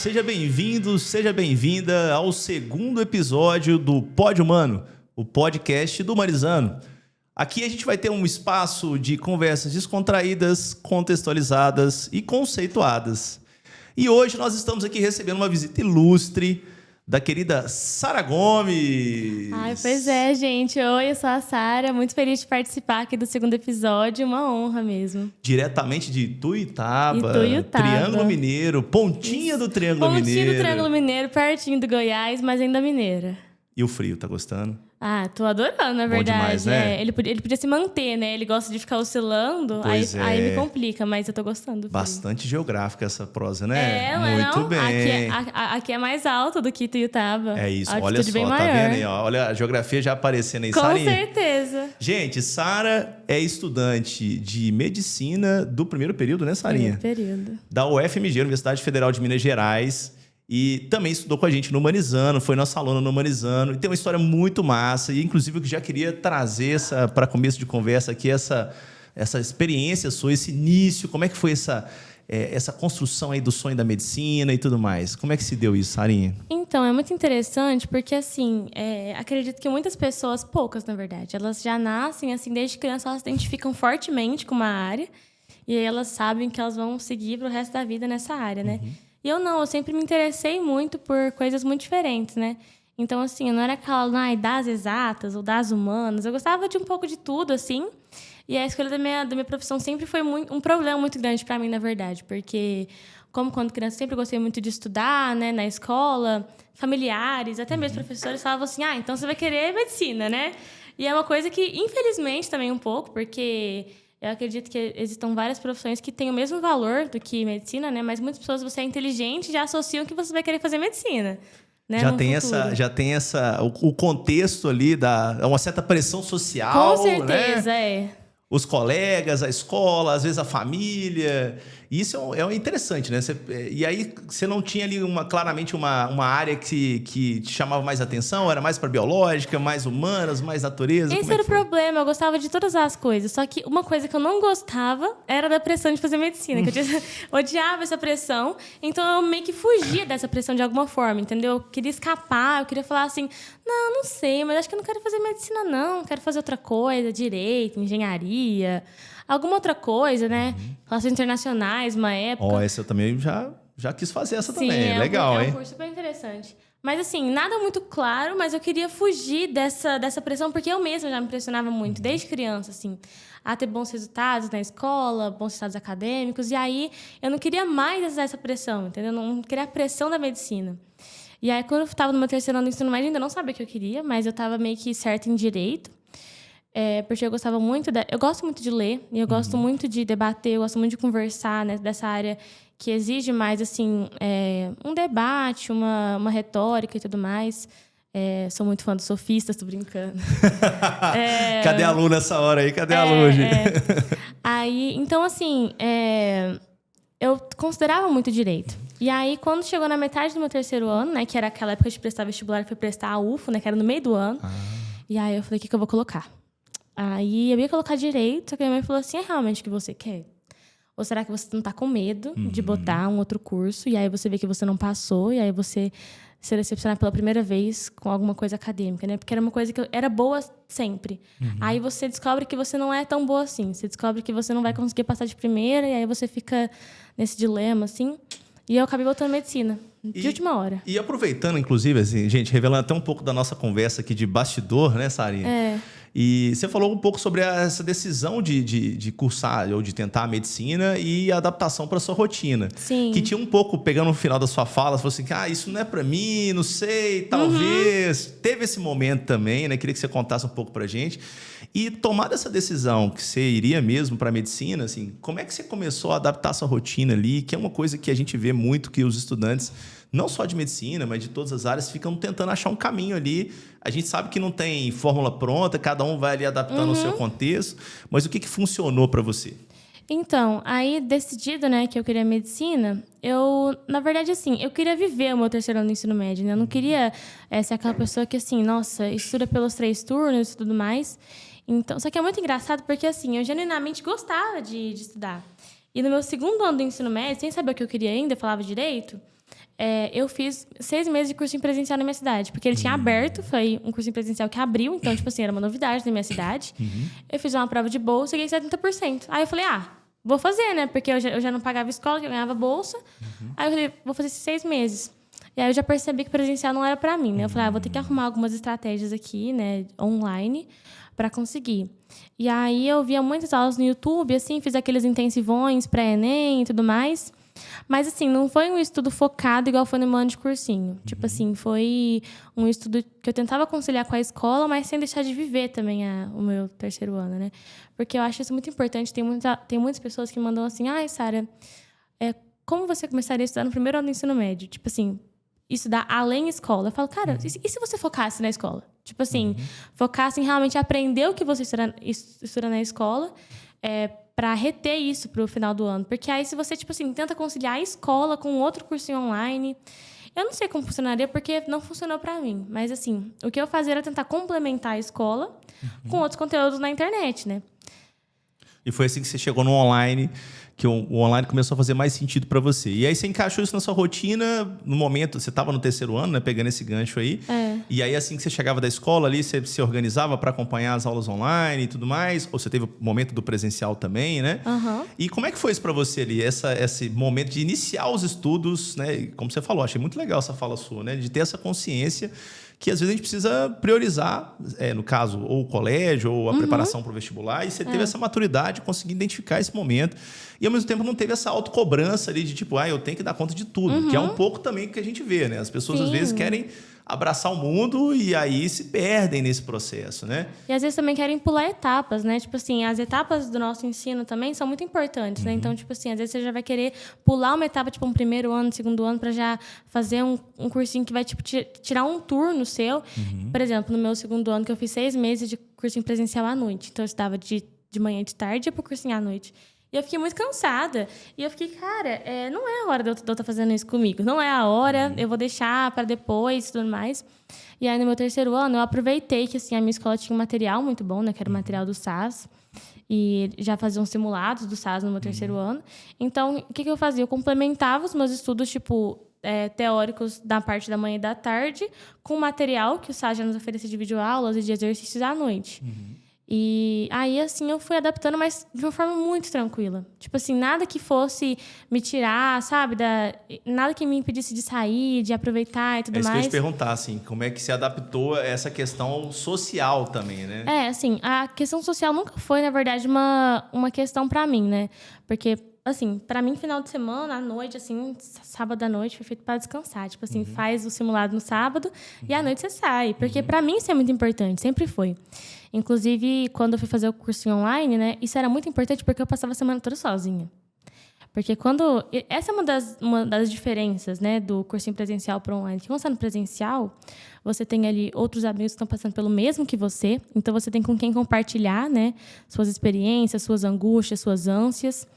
seja bem-vindo, seja bem-vinda ao segundo episódio do Pod Humano, o podcast do Humanizando. Aqui a gente vai ter um espaço de conversas descontraídas, contextualizadas e conceituadas. E hoje nós estamos aqui recebendo uma visita ilustre da querida Sara Gomes. Ai, pois é, gente. Oi, eu sou a Sara, muito feliz de participar aqui do segundo episódio, uma honra mesmo. Diretamente de Ituiutaba, Ituiutaba. Triângulo Mineiro, pontinha do Triângulo Mineiro. Pontinho do Triângulo Mineiro, pertinho do Goiás, mas ainda mineira. E o frio, tá gostando? Ah, tô adorando, na verdade. Bom demais, né? Ele podia se manter, né? Ele gosta de ficar oscilando, aí me complica, mas eu tô gostando do frio. Bastante geográfica essa prosa, né? É, muito não? bem. Aqui é mais alto do que Ituiutaba. É isso, A olha altitude só, bem tá maior. vendo aí? Ó, olha a geografia já aparecendo aí, Com Sarinha. certeza. Gente, Sara é estudante de medicina do primeiro período, né, Sarinha? Primeiro período. Da UFMG, Universidade Federal de Minas Gerais. E também estudou com a gente no Humanizando, foi nossa aluna no Humanizando. E tem uma história muito massa. E, inclusive, eu já queria trazer para começo de conversa aqui essa experiência sua, esse início. Como é que foi essa construção aí do sonho da medicina e tudo mais? Como é que se deu isso, Sarinha? Então, é muito interessante porque, assim, acredito que muitas pessoas, poucas, na verdade, elas já nascem, assim, desde criança, elas se identificam fortemente com uma área e aí elas sabem que elas vão seguir pro resto da vida nessa área, né? E eu não, eu sempre me interessei muito por coisas muito diferentes, né? Então, assim, eu não era aquela aluna das exatas ou das humanas, eu gostava de um pouco de tudo, assim. E a escolha da minha profissão sempre foi um problema muito grande para mim, na verdade, porque, como quando criança, sempre gostei muito de estudar, né, na escola, familiares, até mesmo professores falavam assim, então você vai querer medicina, né? E é uma coisa que, infelizmente, também um pouco, porque eu acredito que existam várias profissões que têm o mesmo valor do que medicina, né? Mas muitas pessoas, você é inteligente, já associam que você vai querer fazer medicina. Né, já tem o contexto ali uma certa pressão social. Com certeza, né? Os colegas, a escola, às vezes a família. Isso é interessante, né? E aí você não tinha ali claramente uma área que te chamava mais atenção? Era mais para biológica, mais humanas, mais natureza? Esse era o problema, eu gostava de todas as coisas. Só que uma coisa que eu não gostava era da pressão de fazer medicina. Que eu odiava essa pressão. Então eu meio que fugia dessa pressão de alguma forma, entendeu? Eu queria escapar, eu queria falar assim, não sei, mas acho que eu não quero fazer medicina, não. Quero fazer outra coisa, direito, engenharia, alguma outra coisa, né? Relações internacionais, uma época. Essa eu também já quis fazer essa Sim, também. Legal, hein? É um curso super interessante. Mas, assim, nada muito claro, mas eu queria fugir dessa pressão, porque eu mesma já me pressionava muito, desde criança, assim, a ter bons resultados na escola, bons resultados acadêmicos. E aí, eu não queria mais essa pressão, entendeu? Eu não queria a pressão da medicina. E aí, quando eu estava no meu terceiro ano do ensino médio, eu ainda não sabia o que eu queria, mas eu estava meio que certa em direito. Porque eu gostava muito... Eu gosto muito de ler, e eu gosto muito de debater, eu gosto muito de conversar, né, dessa área que exige mais, assim, um debate, uma retórica e tudo mais. Sou muito fã dos sofistas, tô brincando. Cadê a Lu nessa hora aí? Cadê a Lu, gente? Aí, então, assim, eu considerava muito direito. E aí, quando chegou na metade do meu terceiro ano, né, que era aquela época de prestar vestibular, eu fui prestar a UFO, né, que era no meio do ano. E aí eu falei, o que eu vou colocar? Aí eu ia colocar direito, só que a minha mãe falou assim, é realmente o que você quer? Ou será que você não tá com medo de botar um outro curso, e aí você vê que você não passou, e aí você se decepcionar pela primeira vez com alguma coisa acadêmica, né? Porque era uma coisa que eu era boa sempre. Aí você descobre que você não é tão boa assim. Você descobre que você não vai conseguir passar de primeira, e aí você fica nesse dilema, assim. E eu acabei botando medicina, de última hora. E aproveitando, inclusive, assim, gente, revelando até um pouco da nossa conversa aqui de bastidor, né, Sarinha? E você falou um pouco sobre essa decisão de cursar ou de tentar a medicina e a adaptação para sua rotina. Sim. Que tinha um pouco, pegando no final da sua fala, você falou assim, isso não é para mim, não sei, talvez. Teve esse momento também, né? Queria que você contasse um pouco pra gente. E tomada essa decisão que você iria mesmo para a medicina, assim, como é que você começou a adaptar a sua rotina ali? Que é uma coisa que a gente vê muito que os estudantes, não só de medicina, mas de todas as áreas, ficam tentando achar um caminho ali. A gente sabe que não tem fórmula pronta, cada um vai ali adaptando ao seu contexto. Mas o que funcionou para você? Então, aí decidido, né, que eu queria medicina, na verdade, assim, eu queria viver o meu terceiro ano do ensino médio, né? Eu não queria ser aquela pessoa que, assim, nossa, estuda pelos 3 turnos e tudo mais. Então, só que é muito engraçado porque, assim, eu genuinamente gostava de estudar. E no meu segundo ano do ensino médio, sem saber o que eu queria ainda, eu falava direito, eu fiz 6 meses de cursinho presencial na minha cidade. Porque ele tinha aberto, foi um cursinho presencial que abriu. Então, tipo assim, era uma novidade na minha cidade. Eu fiz uma prova de bolsa e ganhei 70%. Aí eu falei, vou fazer, né? Porque eu já não pagava escola, eu ganhava bolsa. Aí eu falei, vou fazer esses 6 meses. E aí eu já percebi que presencial não era pra mim, né? Eu falei, vou ter que arrumar algumas estratégias aqui, né? Online, pra conseguir. E aí eu via muitas aulas no YouTube, assim, fiz aqueles intensivões pré-ENEM e tudo mais. Mas, assim, não foi um estudo focado igual foi no meu ano de cursinho. Tipo assim, foi um estudo que eu tentava conciliar com a escola, mas sem deixar de viver também o meu terceiro ano, né? Porque eu acho isso muito importante. Tem muitas pessoas que mandam assim, Sara, como você começaria a estudar no primeiro ano do ensino médio? Tipo assim, estudar além escola. Eu falo, cara, e se você focasse na escola? Tipo assim, focasse em realmente aprender o que você estuda na escola, para reter isso pro final do ano. Porque aí, se você, tipo assim, tenta conciliar a escola com outro cursinho online... Eu não sei como funcionaria, porque não funcionou para mim. Mas, assim, o que eu fazia era tentar complementar a escola com outros conteúdos na internet, né? E foi assim que você chegou no online, que o online começou a fazer mais sentido para você. E aí você encaixou isso na sua rotina, no momento, você estava no terceiro ano, né, pegando esse gancho aí. E aí assim que você chegava da escola ali, você se organizava para acompanhar as aulas online e tudo mais? Ou você teve o momento do presencial também, né? E como é que foi isso para você ali, esse momento de iniciar os estudos, né? E como você falou, achei muito legal essa fala sua, né? De ter essa consciência que às vezes a gente precisa priorizar, no caso, ou o colégio, ou a preparação para o vestibular, e você teve essa maturidade, conseguir identificar esse momento, e ao mesmo tempo não teve essa autocobrança ali de tipo, eu tenho que dar conta de tudo, que é um pouco também que a gente vê, né? As pessoas às vezes querem abraçar o mundo e aí se perdem nesse processo, né? E às vezes também querem pular etapas, né? Tipo assim, as etapas do nosso ensino também são muito importantes, né? Então, tipo assim, às vezes você já vai querer pular uma etapa, tipo um primeiro ano, segundo ano, para já fazer um cursinho que vai, tipo, tirar um turno seu. Por exemplo, no meu segundo ano, que eu fiz 6 meses de cursinho presencial à noite. Então, eu estudava de manhã e de tarde e ia pro cursinho à noite. E eu fiquei muito cansada. E eu fiquei, cara, não é a hora de eu estar fazendo isso comigo. Não é a hora, eu vou deixar para depois e tudo mais. E aí, no meu terceiro ano, eu aproveitei que, assim, a minha escola tinha um material muito bom, né? Que era o material do SAS. E já faziam simulados do SAS no meu terceiro ano. Então, o que eu fazia? Eu complementava os meus estudos, tipo, teóricos da parte da manhã e da tarde, com material que o SAS já nos oferecia de videoaulas e de exercícios à noite. E aí, assim, eu fui adaptando, mas de uma forma muito tranquila. Tipo assim, nada que fosse me tirar, sabe? Nada que me impedisse de sair, de aproveitar e tudo mais. É isso que eu ia te perguntar, assim, como é que se adaptou a essa questão social também, né? Assim, a questão social nunca foi, na verdade, uma questão pra mim, né? Porque, assim, pra mim, final de semana, à noite, assim, sábado à noite, foi feito pra descansar. Tipo assim, faz o simulado no sábado e à noite você sai. Porque pra mim isso é muito importante, sempre foi. Inclusive, quando eu fui fazer o cursinho online, né? Isso era muito importante porque eu passava a semana toda sozinha. Porque essa é uma das diferenças, né, do cursinho presencial para online. Que quando você está no presencial, você tem ali outros amigos que estão passando pelo mesmo que você. Então, você tem com quem compartilhar, né, suas experiências, suas angústias, suas ânsias,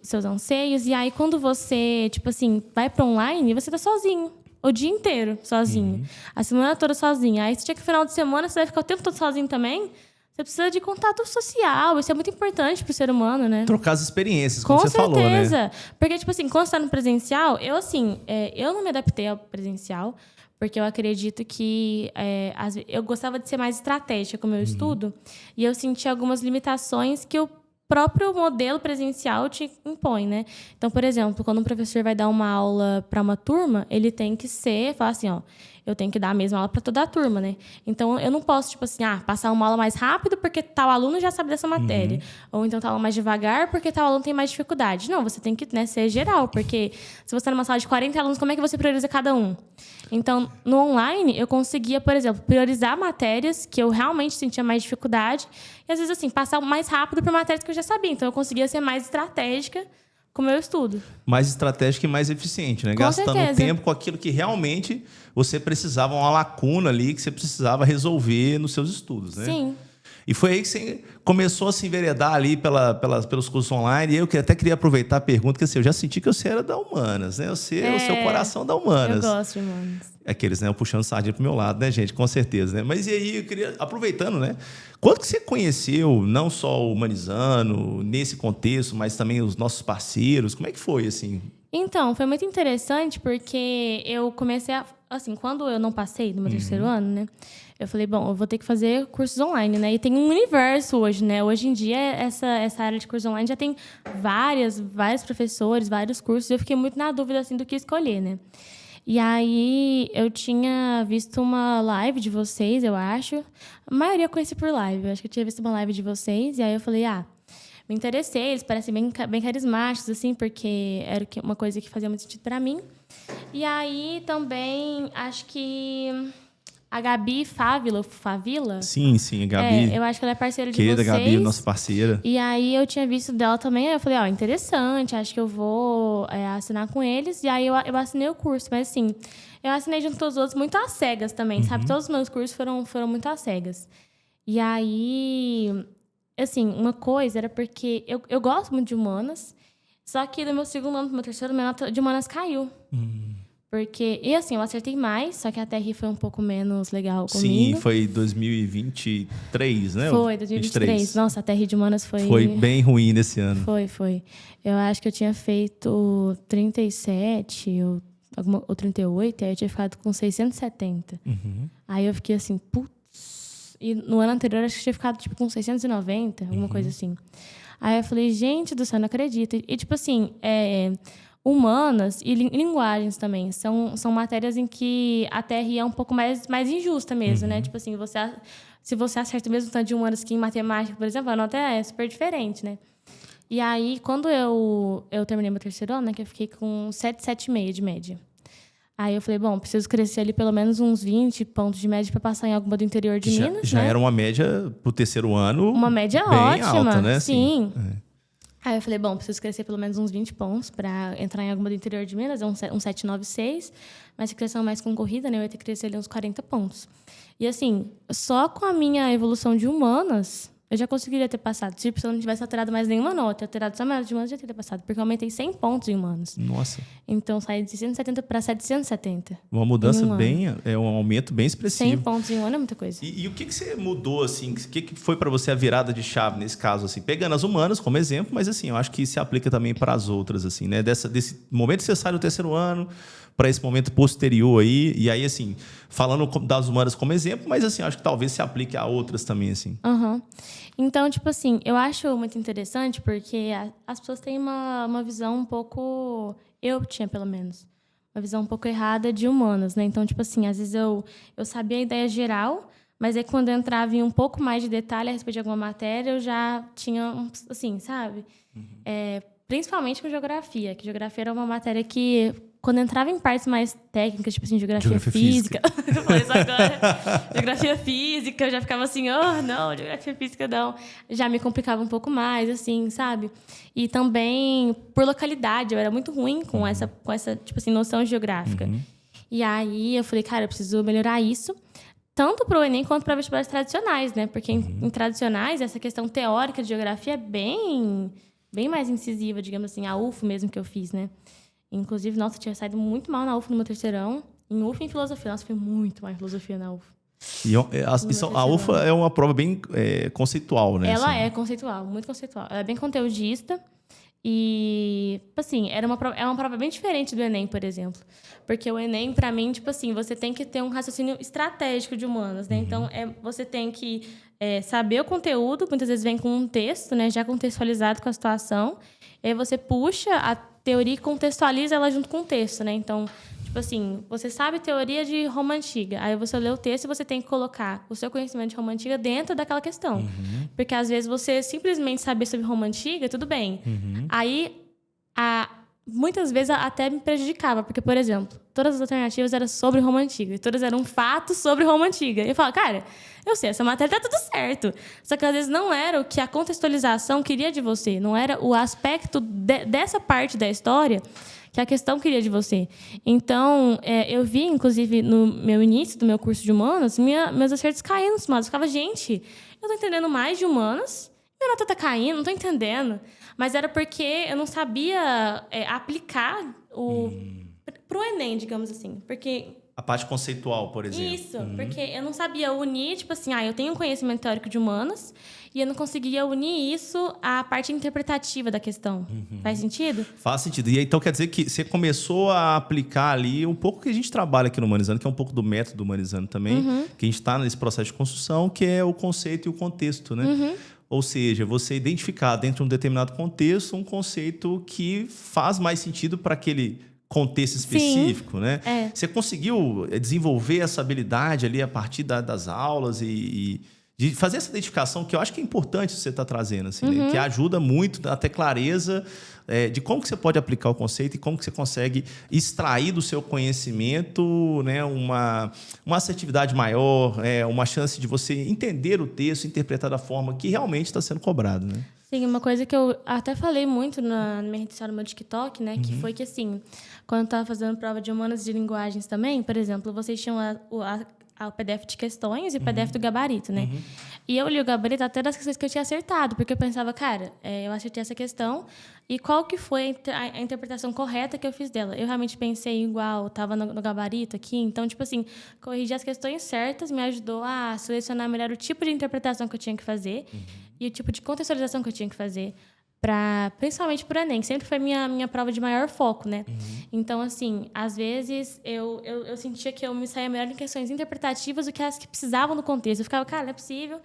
seus anseios. E aí, quando você, tipo assim, vai para online, você está sozinho. O dia inteiro sozinho. A semana toda sozinho. Aí, se tiver que no final de semana, você vai ficar o tempo todo sozinho também. Você precisa de contato social. Isso é muito importante pro ser humano, né? Trocar as experiências, como você falou, né? Com certeza. Porque, tipo assim, quando você tá no presencial, eu não me adaptei ao presencial, porque eu acredito que eu gostava de ser mais estratégica com o meu estudo, e eu senti algumas limitações que o próprio modelo presencial te impõe, né? Então, por exemplo, quando um professor vai dar uma aula para uma turma, ele tem que falar assim, eu tenho que dar a mesma aula para toda a turma, né? Então, eu não posso, tipo assim, passar uma aula mais rápido porque tal aluno já sabe dessa matéria. Ou então tal aula mais devagar porque tal aluno tem mais dificuldade. Não, você tem que, né, ser geral, porque se você está numa sala de 40 alunos, como é que você prioriza cada um? Então, no online, eu conseguia, por exemplo, priorizar matérias que eu realmente sentia mais dificuldade e, às vezes, assim, passar mais rápido por matérias que eu já sabia. Então, eu conseguia ser mais estratégica com o meu estudo. Mais estratégica e mais eficiente, né? Com Gastando certeza. tempo com aquilo que realmente você precisava, uma lacuna ali que você precisava resolver nos seus estudos, né? Sim. E foi aí que você começou a se enveredar ali pelos cursos online. E eu até queria aproveitar a pergunta, que assim, eu já senti que você era da Humanas, né? Você é o seu coração da Humanas. Eu gosto de Humanas. Aqueles, né? Puxando sardinha pro meu lado, né, gente? Com certeza, né? Mas e aí, eu queria, aproveitando, né? Quando que você conheceu, não só o Humanizando, nesse contexto, mas também os nossos parceiros? Como é que foi, assim? Então, foi muito interessante porque eu comecei a... Assim, quando eu não passei no meu terceiro ano, né? Eu falei, bom, eu vou ter que fazer cursos online, né? E tem um universo hoje, né? Hoje em dia, essa área de curso online já tem vários professores, vários cursos. Eu fiquei muito na dúvida, assim, do que escolher, né? E aí, eu tinha visto uma live de vocês, eu acho. A maioria eu conheci por live. Eu acho que eu tinha visto uma live de vocês. E aí, eu falei, me interessei. Eles parecem bem carismáticos, assim, porque era uma coisa que fazia muito sentido pra mim. E aí, também, acho que a Gabi Favila. Sim, a Gabi. Eu acho que ela é parceira de Querida vocês. Gabi, nossa parceira. E aí, eu tinha visto dela também. Aí eu falei, interessante. Acho que eu vou assinar com eles. E aí, eu assinei o curso. Mas, assim, eu assinei junto com os outros muito às cegas também, sabe? Todos os meus cursos foram muito às cegas. E aí... Assim, uma coisa era porque eu gosto muito de humanas, só que do meu segundo ano pro meu terceiro, minha nota de humanas caiu. Porque, e assim, eu acertei mais, só que a TRI foi um pouco menos legal comigo. Sim, foi 2023, né? Foi, 2023. Nossa, a TRI de humanas foi... Foi bem ruim nesse ano. Foi. Eu acho que eu tinha feito 37 ou 38, aí eu tinha ficado com 670. Aí eu fiquei assim, putz. E no ano anterior, acho que eu tinha ficado, tipo, com 690, alguma coisa assim. Aí eu falei, gente do céu, não acredito. E, tipo assim, humanas e linguagens também são matérias em que a TRI é um pouco mais injusta mesmo, né? Tipo assim, se você acerta o mesmo tanto de humanas que em matemática, por exemplo, a nota é super diferente, né? E aí, quando eu terminei meu terceiro ano, né, que eu fiquei com 7,5 de média. Aí eu falei, bom, preciso crescer ali pelo menos uns 20 pontos de média para passar em alguma do interior de Minas, já né? era uma média pro terceiro ano. Uma média bem ótima, alta, né? Sim. Aí eu falei, bom, preciso crescer pelo menos uns 20 pontos para entrar em alguma do interior de Minas, um 796, mas se crescer mais concorrida, né, eu ia ter que crescer ali uns 40 pontos. E assim, só com a minha evolução de humanas, eu já conseguiria ter passado. Tipo, se eu não tivesse alterado mais nenhuma nota, alterado só a nota de humanas, eu já teria passado, porque eu aumentei 100 pontos em humanas. Nossa. Então, saí de 670 para 770. Uma mudança um aumento bem expressivo. 100 pontos em um ano é muita coisa. E o que você mudou, assim? O que foi para você a virada de chave nesse caso, assim? Pegando as humanas como exemplo, mas, assim, eu acho que se aplica também para as outras, assim, né? Desse momento que você sai do terceiro ano para esse momento posterior aí. E aí, assim, falando das humanas como exemplo, mas, assim, acho que talvez se aplique a outras também, assim. Então, tipo assim, eu acho muito interessante porque as pessoas têm uma visão um pouco... Eu tinha, pelo menos, uma visão um pouco errada de humanas, né? Então, tipo assim, às vezes eu sabia a ideia geral, mas aí quando eu entrava em um pouco mais de detalhe a respeito de alguma matéria, eu já tinha, assim, sabe? Principalmente com geografia, que geografia era uma matéria que, quando entrava em partes mais técnicas, tipo assim, geografia física. Eu falei isso agora. Geografia física, eu já ficava assim, não, geografia física não. Já me complicava um pouco mais, assim, sabe? E também, por localidade, eu era muito ruim com essa tipo assim, noção geográfica. E aí, eu falei, cara, eu preciso melhorar isso, tanto para o Enem quanto para vestibulares tradicionais, né? Porque em tradicionais, essa questão teórica de geografia é bem mais incisiva, digamos assim, a UFO mesmo que eu fiz, né? Inclusive, nossa, eu tinha saído muito mal na UFO no meu terceirão. Em UFO e em filosofia. Nossa, foi muito mal em filosofia na UFO. E a UFA é uma prova bem conceitual, né? Ela assim. é conceitual, muito conceitual. Ela é bem conteudista. E, assim, é uma prova bem diferente do Enem, por exemplo. Porque o Enem, para mim, tipo assim, você tem que ter um raciocínio estratégico de humanas, né? Então, você tem que saber o conteúdo, muitas vezes vem com um texto, né? Já contextualizado com a situação. E aí você puxa a teoria e contextualiza ela junto com o texto, né? Então, tipo assim, você sabe teoria de Roma Antiga. Aí você lê o texto e você tem que colocar o seu conhecimento de Roma Antiga dentro daquela questão. Porque, às vezes, você simplesmente saber sobre Roma Antiga, tudo bem. Aí, muitas vezes, até me prejudicava. Porque, por exemplo, todas as alternativas eram sobre Roma Antiga. E todas eram fatos sobre Roma Antiga. E eu falo, cara, eu sei, essa matéria tá tudo certo. Só que, às vezes, não era o que a contextualização queria de você. Não era o aspecto dessa parte da história que a questão queria de você. Então, eu vi, inclusive, no meu início do meu curso de humanas, meus acertos caindo nos humanas. Eu ficava, gente, eu tô entendendo mais de humanas, minha nota tá caindo, não tô entendendo. Mas era porque eu não sabia aplicar pro Enem, digamos assim. Porque A parte conceitual, por exemplo. Isso, porque eu não sabia unir, tipo assim, eu tenho um conhecimento teórico de humanas e eu não conseguia unir isso à parte interpretativa da questão. Faz sentido? Faz sentido. E aí, então quer dizer que você começou a aplicar ali um pouco que a gente trabalha aqui no Humanizando, que é um pouco do método Humanizando também, que a gente está nesse processo de construção, que é o conceito e o contexto, né? Ou seja, você identificar dentro de um determinado contexto um conceito que faz mais sentido para aquele contexto específico, Sim, né? Você conseguiu desenvolver essa habilidade ali a partir das aulas e de fazer essa identificação, que eu acho que é importante você estar trazendo, assim, né? Que ajuda muito a ter clareza de como que você pode aplicar o conceito e como que você consegue extrair do seu conhecimento, né, uma assertividade maior, uma chance de você entender o texto, interpretar da forma que realmente está sendo cobrado, né? Sim, uma coisa que eu até falei muito na minha rede social, no meu TikTok, né? Que foi que, assim, quando eu estava fazendo prova de humanas de linguagens também, por exemplo, vocês tinham o PDF de questões e o PDF do gabarito, né? E eu li o gabarito até das questões que eu tinha acertado, porque eu pensava, cara, eu acertei essa questão e qual que foi a interpretação correta que eu fiz dela? Eu realmente pensei igual, estava no gabarito aqui, então, tipo assim, corrigir as questões certas me ajudou a selecionar melhor o tipo de interpretação que eu tinha que fazer e o tipo de contextualização que eu tinha que fazer, principalmente para o Enem, que sempre foi minha prova de maior foco, né? Então, assim, às vezes eu sentia que eu me saía melhor em questões interpretativas do que as que precisavam do contexto. Eu ficava, cara, não é possível.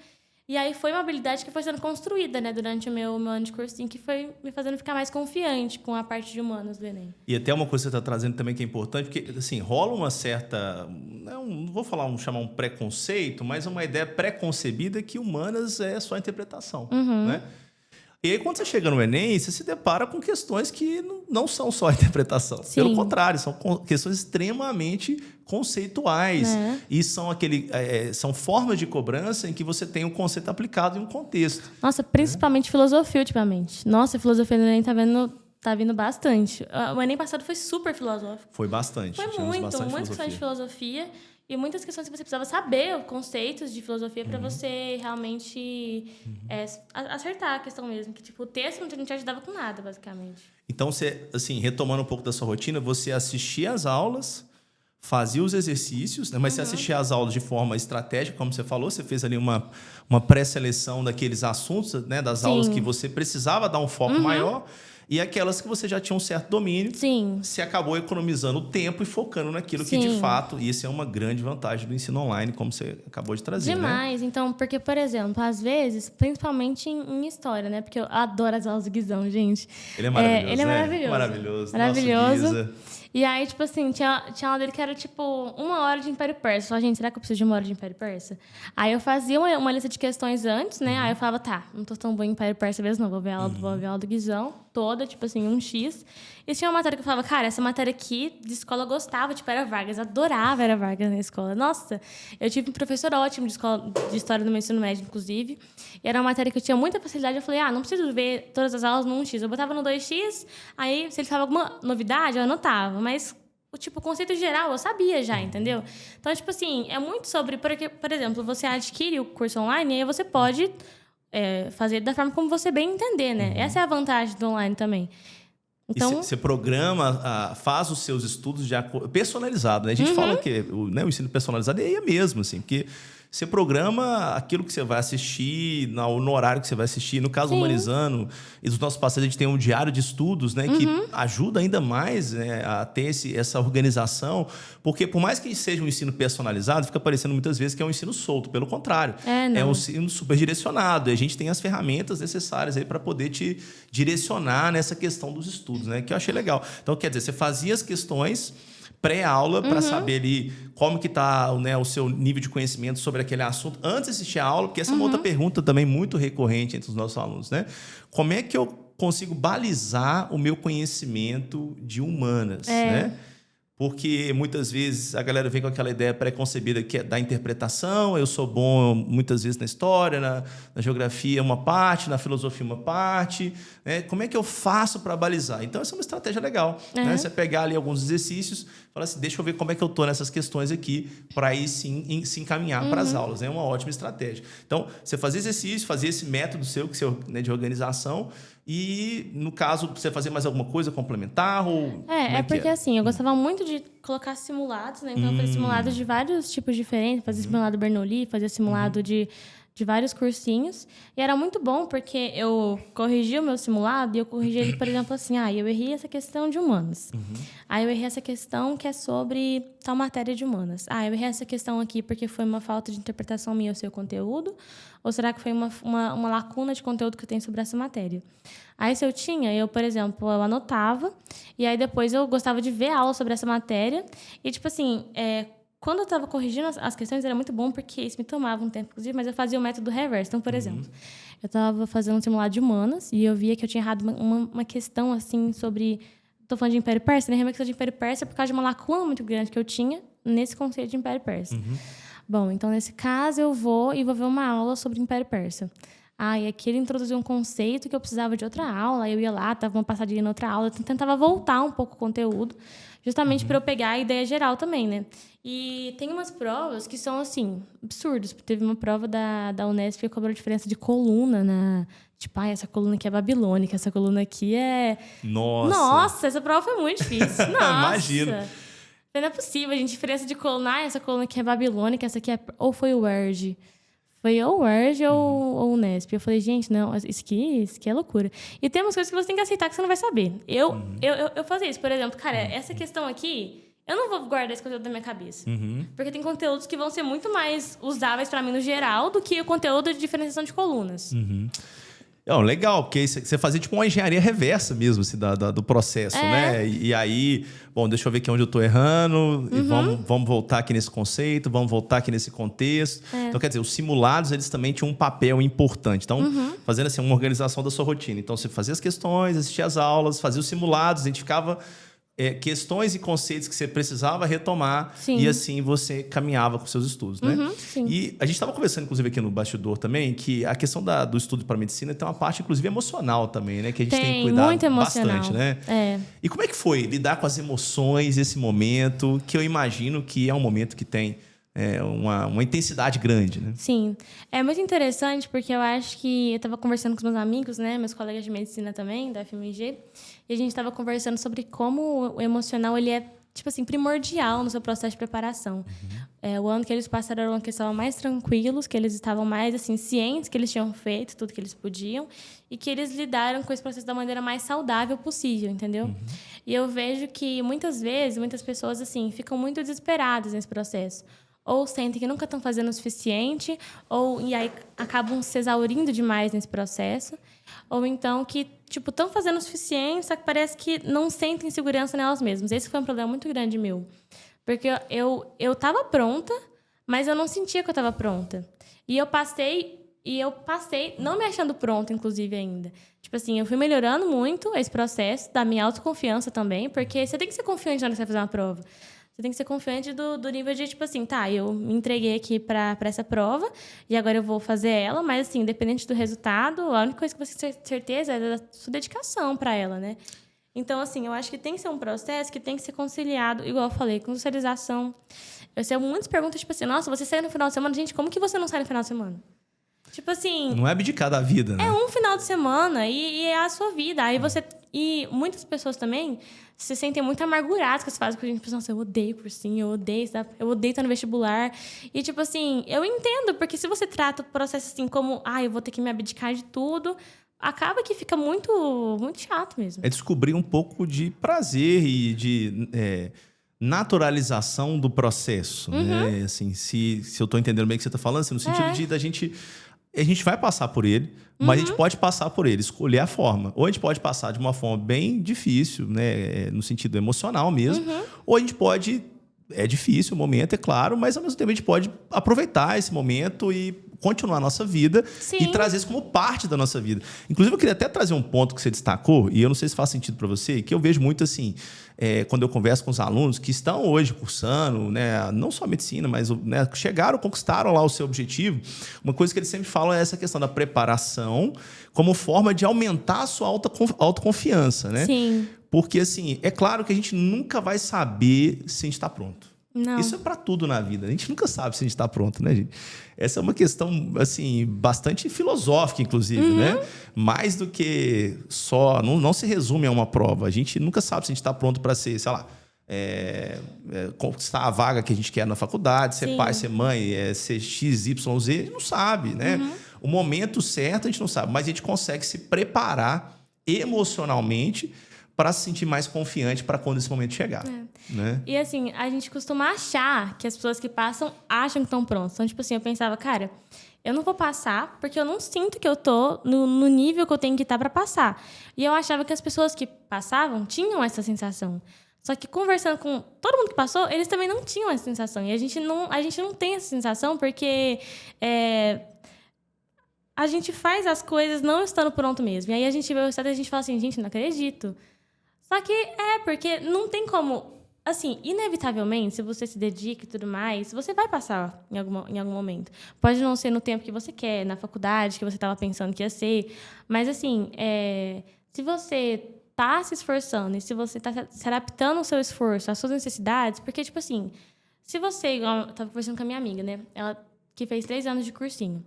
E aí foi uma habilidade que foi sendo construída, né, durante o meu ano de cursinho, que foi me fazendo ficar mais confiante com a parte de humanas do Enem. E até uma coisa que você está trazendo também que é importante, porque assim, rola uma certa, não vou chamar um preconceito, mas uma ideia pré-concebida que humanas é só interpretação, né? E aí, quando você chega no Enem, você se depara com questões que não são só interpretação. Sim. Pelo contrário, são questões extremamente conceituais. E são formas de cobrança em que você tem um conceito aplicado em um contexto. Nossa, principalmente filosofia ultimamente. Nossa, a filosofia do Enem tá vindo bastante. O Enem passado foi super filosófico. Foi bastante. Foi muitas questões de filosofia. E muitas questões que você precisava saber, conceitos de filosofia, para você realmente acertar a questão mesmo. Que, tipo, o texto não te ajudava com nada, basicamente. Então, você, assim, retomando um pouco da sua rotina, você assistia às aulas, fazia os exercícios, né? Mas você assistia às aulas de forma estratégica, como você falou, você fez ali uma pré-seleção daqueles assuntos, né? Das aulas que você precisava dar um foco maior. E aquelas que você já tinha um certo domínio, você acabou economizando o tempo e focando naquilo que, de fato, isso é uma grande vantagem do ensino online, como você acabou de trazer, Demais. Né? Então, porque, por exemplo, às vezes, principalmente em história, né? Porque eu adoro as aulas do Guizão, gente. Ele é maravilhoso, ele é maravilhoso. Maravilhoso. Maravilhoso. Nosso Guiza. E aí, tipo assim, tinha aula dele que era, tipo, 1 hora de Império Persa. Eu falava, gente, será que eu preciso de 1 hora de Império Persa? Aí eu fazia uma lista de questões antes, né? Aí eu falava, tá, não tô tão boa em Império Persa mesmo, não. Vou ver a aula do Guizão toda, tipo assim, 1x. E tinha uma matéria que eu falava, cara, essa matéria aqui de escola eu gostava, tipo, era Vargas. Adorava era Vargas na escola. Nossa, eu tive um professor ótimo de história do meu ensino médio, inclusive. E era uma matéria que eu tinha muita facilidade. Eu falei, não preciso ver todas as aulas no 1x. Eu botava no 2x, aí se ele falava alguma novidade, eu anotava. Mas o conceito geral eu sabia já, entendeu? Então, tipo assim, é muito sobre... Porque, por exemplo, você adquire o curso online e aí você pode fazer da forma como você bem entender, né? Essa é a vantagem do online também. Então, você programa, faz os seus estudos já personalizado, né? A gente fala que o ensino personalizado é mesmo, assim, porque você programa aquilo que você vai assistir, no horário que você vai assistir. No caso, Humanizando, e dos nossos parceiros, a gente tem um diário de estudos, né? Que ajuda ainda mais, né, a ter essa organização. Porque, por mais que seja um ensino personalizado, fica parecendo muitas vezes que é um ensino solto. Pelo contrário, é um ensino super direcionado. E a gente tem as ferramentas necessárias aí para poder te direcionar nessa questão dos estudos, né? Que eu achei legal. Então, quer dizer, você fazia as questões pré-aula para saber ali como que está, né, o seu nível de conhecimento sobre aquele assunto antes de assistir a aula, porque essa é uma outra pergunta também muito recorrente entre os nossos alunos, né? Como é que eu consigo balizar o meu conhecimento de humanas, né? Porque muitas vezes a galera vem com aquela ideia pré-concebida que é da interpretação. Eu sou bom muitas vezes na história, na geografia uma parte, na filosofia uma parte. Né? Como é que eu faço para balizar? Então, essa é uma estratégia legal. Né? Você pegar ali alguns exercícios, falar assim, deixa eu ver como é que eu estou nessas questões aqui, para aí sim se encaminhar para as aulas. É uma ótima estratégia. Então, você fazia exercício, fazia esse método seu, né, de organização, E, no caso, você fazer mais alguma coisa complementar? Ou porque assim, eu gostava muito de colocar simulados, né? Então, eu fazia simulados de vários tipos diferentes. Fazia simulado Bernoulli, fazia simulado de vários cursinhos. E era muito bom, porque eu corrigia o meu simulado e eu corrigia ele, por exemplo, assim, eu errei essa questão de humanas. Aí eu errei essa questão que é sobre tal matéria de humanas. Eu errei essa questão aqui porque foi uma falta de interpretação minha ao seu conteúdo, ou será que foi uma lacuna de conteúdo que eu tenho sobre essa matéria? Aí, se eu tinha, por exemplo, eu anotava, e aí depois eu gostava de ver aula sobre essa matéria. E, tipo assim, quando eu estava corrigindo as questões, era muito bom, porque isso me tomava um tempo, inclusive, mas eu fazia o método reverso. Então, por exemplo, eu estava fazendo um simulado de humanas, e eu via que eu tinha errado uma questão, assim, sobre... Estou falando de Império Persa, né? Realmente, de Império Persa por causa de uma lacuna muito grande que eu tinha nesse conceito de Império Persa. Bom, então, nesse caso, eu vou ver uma aula sobre Império Persa. E aqui ele introduziu um conceito que eu precisava de outra aula. Aí eu ia lá, dava uma passadinha na outra aula. Eu tentava voltar um pouco o conteúdo, justamente para eu pegar a ideia geral também, né? E tem umas provas que são, assim, absurdas. Teve uma prova da Unesp que cobrou diferença de coluna na... Tipo, essa coluna aqui é babilônica, essa coluna aqui é... Nossa, essa prova foi muito difícil. Nossa! Imagino. Não é possível, a gente, diferença de coluna. Essa coluna aqui é babilônica, essa aqui é... Ou foi o UERJ. Foi ou o UERJ ou o Unesp. Eu falei, gente, não, isso aqui é loucura. E tem umas coisas que você tem que aceitar que você não vai saber. Eu fazia isso, por exemplo. Cara, essa questão aqui, eu não vou guardar esse conteúdo na minha cabeça. Porque tem conteúdos que vão ser muito mais usáveis para mim no geral do que o conteúdo de diferenciação de colunas. Legal, porque você fazia tipo uma engenharia reversa mesmo, assim, do processo, né? E aí, bom, deixa eu ver aqui onde eu tô errando, e vamos voltar aqui nesse conceito, vamos voltar aqui nesse contexto. Então, quer dizer, os simulados, eles também tinham um papel importante. Então, fazendo assim, uma organização da sua rotina. Então, você fazia as questões, assistia às aulas, fazia os simulados, identificava questões e conceitos que você precisava retomar. Sim. E assim você caminhava com seus estudos, né? Sim. E a gente estava conversando, inclusive, aqui no bastidor também, que a questão do estudo para medicina tem uma parte, inclusive, emocional também, né? Que a gente tem que cuidar muito emocional. bastante, né? E como é que foi lidar com as emoções, esse momento, que eu imagino que é um momento que tem uma intensidade grande, né? Sim. É muito interessante porque eu acho que... Eu estava conversando com os meus amigos, né? Meus colegas de medicina também, da FMG. E a gente estava conversando sobre como o emocional ele é, tipo assim, primordial no seu processo de preparação. O ano que eles passaram era um ano que eles estavam mais tranquilos, que eles estavam mais, assim, cientes que eles tinham feito tudo que eles podiam e que eles lidaram com esse processo da maneira mais saudável possível, entendeu? E eu vejo que, muitas vezes, muitas pessoas, assim, ficam muito desesperadas nesse processo. Ou sentem que nunca estão fazendo o suficiente, e aí acabam se exaurindo demais nesse processo. Ou então que, tipo, estão fazendo o suficiente, só que parece que não sentem segurança nelas mesmas. Esse foi um problema muito grande meu. Porque eu estava pronta, mas eu não sentia que eu estava pronta. E eu passei não me achando pronta, inclusive, ainda. Tipo assim, eu fui melhorando muito esse processo, da minha autoconfiança também, porque você tem que ser confiante na hora que você vai fazer uma prova. Você tem que ser confiante do nível de, tipo assim, eu me entreguei aqui para essa prova e agora eu vou fazer ela, mas, assim, independente do resultado, a única coisa que você tem certeza é da sua dedicação para ela, né? Então, assim, eu acho que tem que ser um processo que tem que ser conciliado, igual eu falei, com socialização. Eu recebo muitas perguntas, tipo assim, nossa, você sai no final de semana? Gente, como que você não sai no final de semana? Tipo assim... Não é abdicar da vida, né? É um final de semana e é a sua vida. Aí você... E muitas pessoas também se sentem muito amarguradas com as fases que a gente pensa, nossa, eu odeio cursinho, eu odeio estar no vestibular. E, tipo assim, eu entendo, porque se você trata o processo assim como, eu vou ter que me abdicar de tudo, acaba que fica muito, muito chato mesmo. É descobrir um pouco de prazer e de naturalização do processo, né? Assim, se eu estou entendendo bem o que você está falando, assim, no sentido de a gente vai passar por ele, mas a gente pode passar por ele, escolher a forma. Ou a gente pode passar de uma forma bem difícil, né, no sentido emocional mesmo, ou a gente pode... É difícil o momento, é claro, mas ao mesmo tempo a gente pode aproveitar esse momento e continuar a nossa vida. Sim. E trazer isso como parte da nossa vida. Inclusive, eu queria até trazer um ponto que você destacou, e eu não sei se faz sentido para você, que eu vejo muito assim, quando eu converso com os alunos que estão hoje cursando, né, não só medicina, mas né, chegaram, conquistaram lá o seu objetivo. Uma coisa que eles sempre falam é essa questão da preparação como forma de aumentar a sua autoconfiança, né? Sim. Porque, assim, é claro que a gente nunca vai saber se a gente está pronto. Não. Isso é para tudo na vida. A gente nunca sabe se a gente está pronto, né, gente? Essa é uma questão, assim, bastante filosófica, inclusive, né? Mais do que só... Não se resume a uma prova. A gente nunca sabe se a gente está pronto para ser, sei lá, conquistar a vaga que a gente quer na faculdade, ser pai, ser mãe, ser X, Y, Z. A gente não sabe, né? O momento certo a gente não sabe, mas a gente consegue se preparar emocionalmente para se sentir mais confiante para quando esse momento chegar. Né? E assim, a gente costuma achar que as pessoas que passam acham que estão prontas. Então, tipo assim, eu pensava, cara, eu não vou passar porque eu não sinto que eu tô no nível que eu tenho que estar para passar. E eu achava que as pessoas que passavam tinham essa sensação. Só que conversando com todo mundo que passou, eles também não tinham essa sensação. E a gente não tem essa sensação porque a gente faz as coisas não estando pronto mesmo. E aí a gente vê o resultado e a gente fala assim, gente, não acredito. Só que porque não tem como... Assim, inevitavelmente, se você se dedica e tudo mais, você vai passar em algum momento. Pode não ser no tempo que você quer, na faculdade, que você estava pensando que ia ser. Mas, assim, se você está se esforçando e se você está se adaptando ao seu esforço, às suas necessidades... Porque, tipo assim, se você... Igual eu estava conversando com a minha amiga, né? Ela que fez 3 anos de cursinho.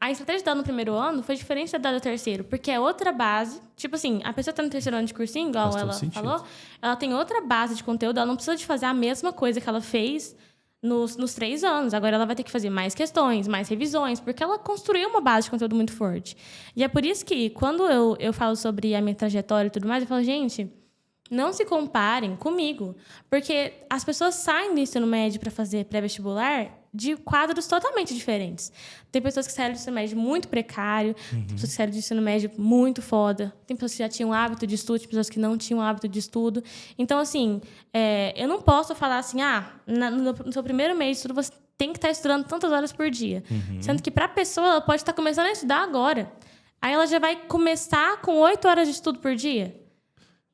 A estratégia dela no primeiro ano foi diferente da dela no terceiro, porque é outra base. Tipo assim, a pessoa que está no terceiro ano de cursinho, igual ela falou, ela tem outra base de conteúdo, ela não precisa de fazer a mesma coisa que ela fez nos 3 anos. Agora ela vai ter que fazer mais questões, mais revisões, porque ela construiu uma base de conteúdo muito forte. E é por isso que, quando eu falo sobre a minha trajetória e tudo mais, eu falo, gente, não se comparem comigo, porque as pessoas saem do ensino médio para fazer pré-vestibular de quadros totalmente diferentes. Tem pessoas que saíram do ensino médio muito precário, tem pessoas que saíram do ensino médio muito foda, tem pessoas que já tinham hábito de estudo, tem pessoas que não tinham hábito de estudo. Então, assim, eu não posso falar assim, no seu primeiro mês de estudo você tem que estar estudando tantas horas por dia. Sendo que, para a pessoa, ela pode estar começando a estudar agora. Aí ela já vai começar com 8 horas de estudo por dia.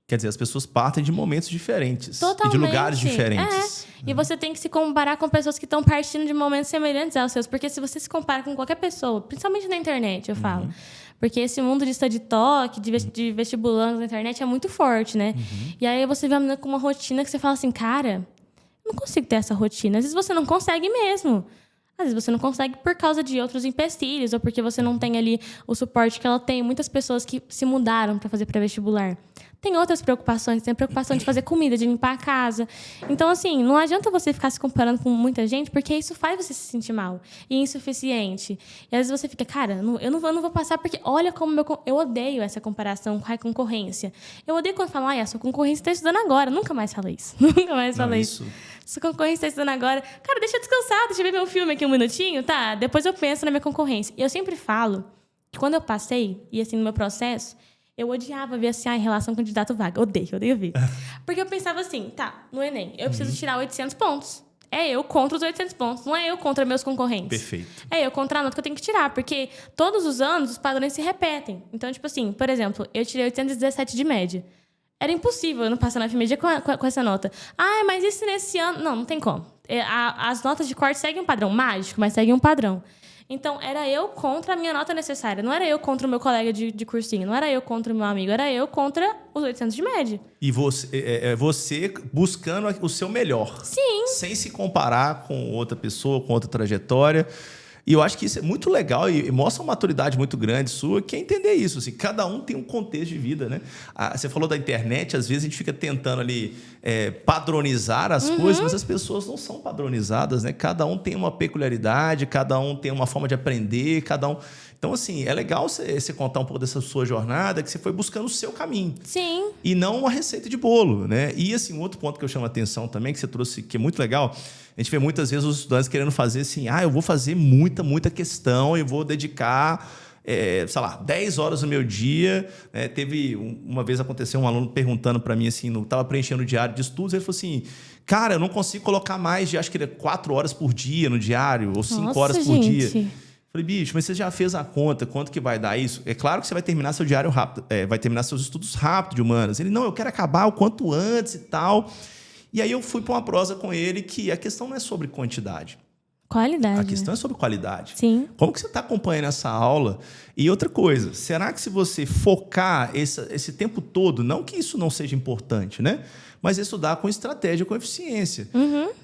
Quer dizer, as pessoas partem de momentos diferentes. Totalmente. E de lugares diferentes. E você tem que se comparar com pessoas que estão partindo de momentos semelhantes aos seus. Porque se você se compara com qualquer pessoa, principalmente na internet, eu falo. Porque esse mundo de study talk, de vestibulandos na internet é muito forte, né? E aí você vê uma menina com uma rotina que você fala assim, cara, eu não consigo ter essa rotina. Às vezes você não consegue mesmo. Às vezes você não consegue por causa de outros empecilhos ou porque você não tem ali o suporte que ela tem. Muitas pessoas que se mudaram para fazer pré-vestibular. Tem outras preocupações, tem a preocupação de fazer comida, de limpar a casa. Então, assim, não adianta você ficar se comparando com muita gente, porque isso faz você se sentir mal e insuficiente. E às vezes você fica, cara, eu não vou passar porque olha como eu odeio essa comparação com a concorrência. Eu odeio quando falam, a sua concorrência está estudando agora. Nunca mais falei isso. Nunca mais falei isso. Sua concorrência está estudando agora. Cara, deixa eu descansar, deixa eu ver meu filme aqui um minutinho, tá? Depois eu penso na minha concorrência. E eu sempre falo que quando eu passei, e assim, no meu processo, eu odiava ver assim, em relação candidato vaga. Odeio ver. Porque eu pensava assim, tá, no Enem, eu preciso tirar 800 pontos. É eu contra os 800 pontos, não é eu contra meus concorrentes. Perfeito. É eu contra a nota que eu tenho que tirar, porque todos os anos os padrões se repetem. Então, tipo assim, por exemplo, eu tirei 817 de média. Era impossível eu não passar na FMG com essa nota. Mas isso nesse ano... Não tem como. As notas de corte seguem um padrão mágico, mas seguem um padrão. Então, era eu contra a minha nota necessária. Não era eu contra o meu colega de cursinho. Não era eu contra o meu amigo. Era eu contra os 800 de média. E você buscando o seu melhor. Sim. Sem se comparar com outra pessoa, com outra trajetória. E eu acho que isso é muito legal e mostra uma maturidade muito grande sua, que é entender isso. Assim, cada um tem um contexto de vida, né? Você falou da internet, às vezes a gente fica tentando ali padronizar as coisas, mas as pessoas não são padronizadas, né? Cada um tem uma peculiaridade, cada um tem uma forma de aprender, cada um... Então, assim, é legal você contar um pouco dessa sua jornada, que você foi buscando o seu caminho. Sim. E não uma receita de bolo, né? E, assim, um outro ponto que eu chamo a atenção também, que você trouxe, que é muito legal, a gente vê muitas vezes os estudantes querendo fazer assim, eu vou fazer muita questão, eu vou dedicar, sei lá, 10 horas do meu dia. Teve uma vez aconteceu um aluno perguntando para mim, assim, estava preenchendo o diário de estudos, ele falou assim, cara, eu não consigo colocar mais de, acho que 4 horas por dia no diário, ou 5 horas por dia. Falei, bicho, mas você já fez a conta, quanto que vai dar isso? É claro que você vai terminar seu diário rápido, vai terminar seus estudos rápido de humanas. Ele, não, eu quero acabar o quanto antes e tal. E aí eu fui para uma prosa com ele que a questão não é sobre quantidade. Qualidade. A questão é sobre qualidade. Sim. Como que você está acompanhando essa aula? E outra coisa, será que se você focar esse tempo todo, não que isso não seja importante, né? Mas estudar com estratégia, com eficiência.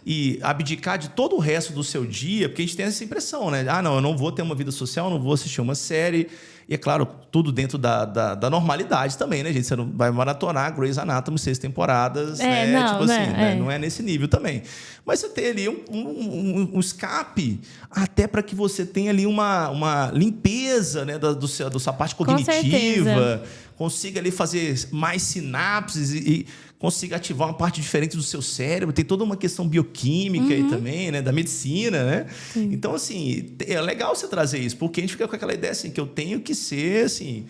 E abdicar de todo o resto do seu dia, porque a gente tem essa impressão, né? Ah, não, eu não vou ter uma vida social, não vou assistir uma série. E, é claro, tudo dentro da normalidade também, né, gente? Você não vai maratonar Grey's Anatomy 6 temporadas, né? Não, tipo assim, né? Não é nesse nível também. Mas você tem ali um escape até para que você tenha ali uma limpeza, né, da sua parte cognitiva, consiga ali fazer mais sinapses e consiga ativar uma parte diferente do seu cérebro. Tem toda uma questão bioquímica aí também, né? Da medicina, né? Sim. Então, assim, é legal você trazer isso, porque a gente fica com aquela ideia assim, que eu tenho que ser, assim,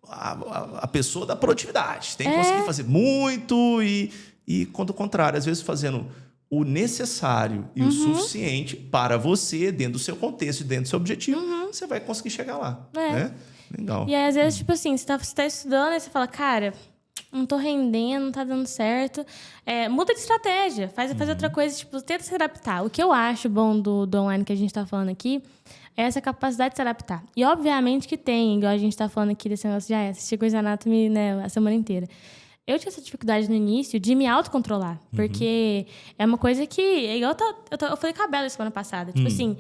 a pessoa da produtividade. Tem que conseguir fazer muito e, quando contrário, às vezes fazendo o necessário e o suficiente para você, dentro do seu contexto e dentro do seu objetivo, você vai conseguir chegar lá, né? Legal. E aí, às vezes, tipo assim, você tá estudando e você fala, cara, não tô rendendo, não tá dando certo. Muda de estratégia, faz outra coisa, tipo, tenta se adaptar. O que eu acho bom do online que a gente tá falando aqui é essa capacidade de se adaptar. E, obviamente, que tem, igual a gente tá falando aqui desse negócio de assistir Grey's Anatomy, né, a semana inteira. Eu tinha essa dificuldade no início de me autocontrolar, porque é uma coisa que... É igual eu falei com a Bela semana passada. Tipo assim,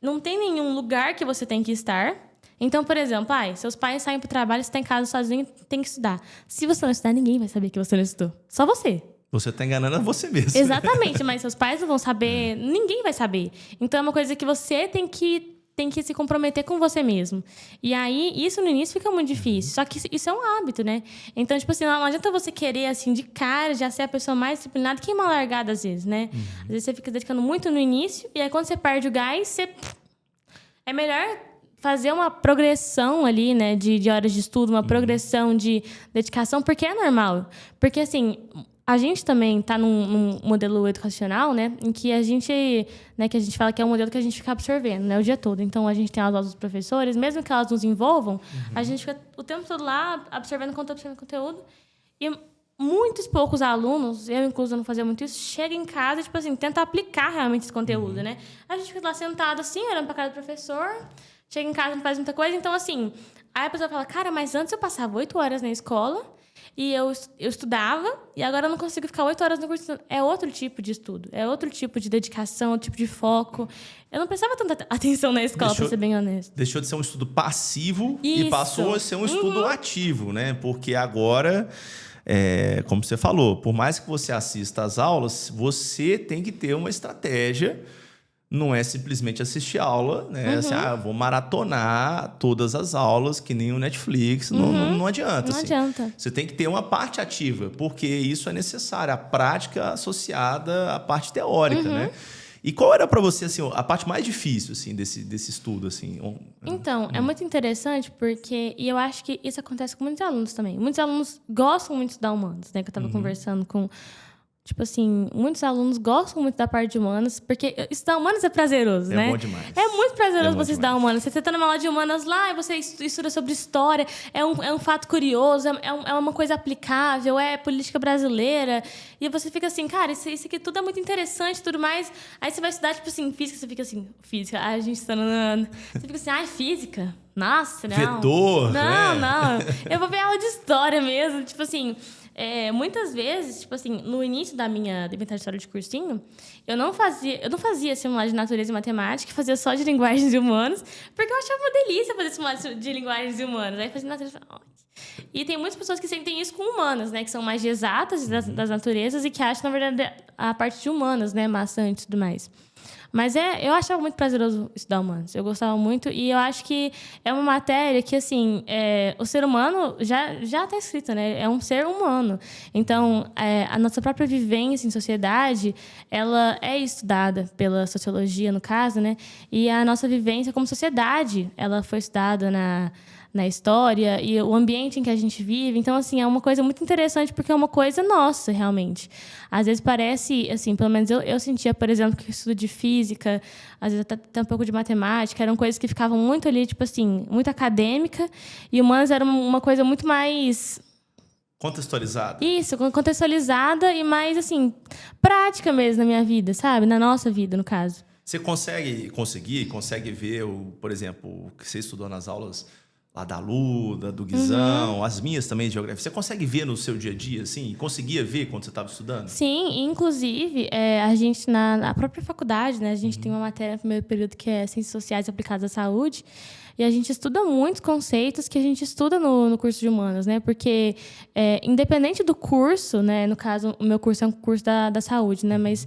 não tem nenhum lugar que você tem que estar. Então, por exemplo, seus pais saem pro trabalho, você tá em casa sozinho, tem que estudar. Se você não estudar, ninguém vai saber que você não estudou. Só você. Você tá enganando a você mesmo. Exatamente, mas seus pais não vão saber, ninguém vai saber. Então, é uma coisa que você tem que se comprometer com você mesmo. E aí, isso no início fica muito difícil. Só que isso é um hábito, né? Então, tipo assim, não adianta você querer, assim, de cara, já ser a pessoa mais disciplinada, que é uma largada às vezes, né? Às vezes você fica dedicando muito no início, e aí quando você perde o gás, é melhor fazer uma progressão ali, né, de horas de estudo, uma progressão de dedicação, porque é normal. Porque, assim, a gente também está num modelo educacional, né, em que a gente fala que é um modelo que a gente fica absorvendo, né, o dia todo. Então, a gente tem as aulas dos professores, mesmo que elas nos envolvam, a gente fica o tempo todo lá absorvendo conteúdo. E muitos poucos alunos, eu inclusive não fazia muito isso, chegam em casa e, tipo assim, tenta aplicar realmente esse conteúdo, né? A gente fica lá sentado assim, olhando para a cara do professor, chega em casa, não faz muita coisa. Então, assim, aí a pessoa fala, cara, mas antes eu passava 8 horas na escola e eu estudava e agora eu não consigo ficar 8 horas no curso. É outro tipo de estudo, é outro tipo de dedicação, outro tipo de foco. Eu não prestava tanta atenção na escola, para ser bem honesto. Deixou de ser um estudo passivo Isso. E passou a ser um estudo ativo, né? Porque agora, como você falou, por mais que você assista às aulas, você tem que ter uma estratégia. Não é simplesmente assistir aula, né? Assim, vou maratonar todas as aulas, que nem o Netflix. Não adianta. Não adianta. Você tem que ter uma parte ativa, porque isso é necessário. A prática associada à parte teórica, né? E qual era para você, assim, a parte mais difícil, assim, desse estudo, assim? Então, é muito interessante porque... E eu acho que isso acontece com muitos alunos também. Muitos alunos gostam muito de estudar humanos, né? Que eu estava conversando com... Tipo assim, muitos alunos gostam muito da parte de humanas, porque estudar humanas é prazeroso, né? É bom demais. É muito prazeroso você estudar humanas. Você tá numa aula de humanas lá e você estuda sobre história, é um fato curioso, é uma coisa aplicável, é política brasileira. E você fica assim, cara, isso aqui tudo é muito interessante e tudo mais. Aí você vai estudar, tipo assim, física, você fica assim, física, a gente está... Você fica assim, física? Nossa, não. Vetor, Não. Eu vou ver aula de história mesmo, tipo assim... muitas vezes, tipo assim, no início da minha trajetória de cursinho, eu não fazia simulado de natureza e matemática, fazia só de linguagens e humanas, porque eu achava uma delícia fazer simulado de linguagens e humanas. Aí fazia natureza e tem muitas pessoas que sentem isso com humanas, né? Que são mais de exatas das naturezas e que acham, na verdade, a parte de humanas, né? Maçante e tudo mais. Mas eu achava muito prazeroso estudar humanos. Eu gostava muito. E eu acho que é uma matéria que, assim, o ser humano já está escrito, né? É um ser humano. Então, a nossa própria vivência em sociedade, ela é estudada pela sociologia, no caso, né? E a nossa vivência como sociedade, ela foi estudada na história e o ambiente em que a gente vive. Então, assim, é uma coisa muito interessante porque é uma coisa nossa, realmente. Às vezes parece, assim, pelo menos eu sentia, por exemplo, que o estudo de física, às vezes até um pouco de matemática, eram coisas que ficavam muito ali, tipo assim, muito acadêmica, e humanas era uma coisa muito mais... Contextualizada. Isso, contextualizada e mais, assim, prática mesmo na minha vida, sabe? Na nossa vida, no caso. Você consegue ver, por exemplo, o que você estudou nas aulas lá da Luda, do Guizão, as minhas também de geografia. Você consegue ver no seu dia a dia, assim? Conseguia ver quando você estava estudando? Sim, inclusive, a gente, na própria faculdade, né, a gente tem uma matéria no primeiro período que é Ciências Sociais Aplicadas à Saúde, e a gente estuda muitos conceitos que a gente estuda no curso de Humanas, né? Porque, independente do curso, né, no caso, o meu curso é um curso da saúde, né? Mas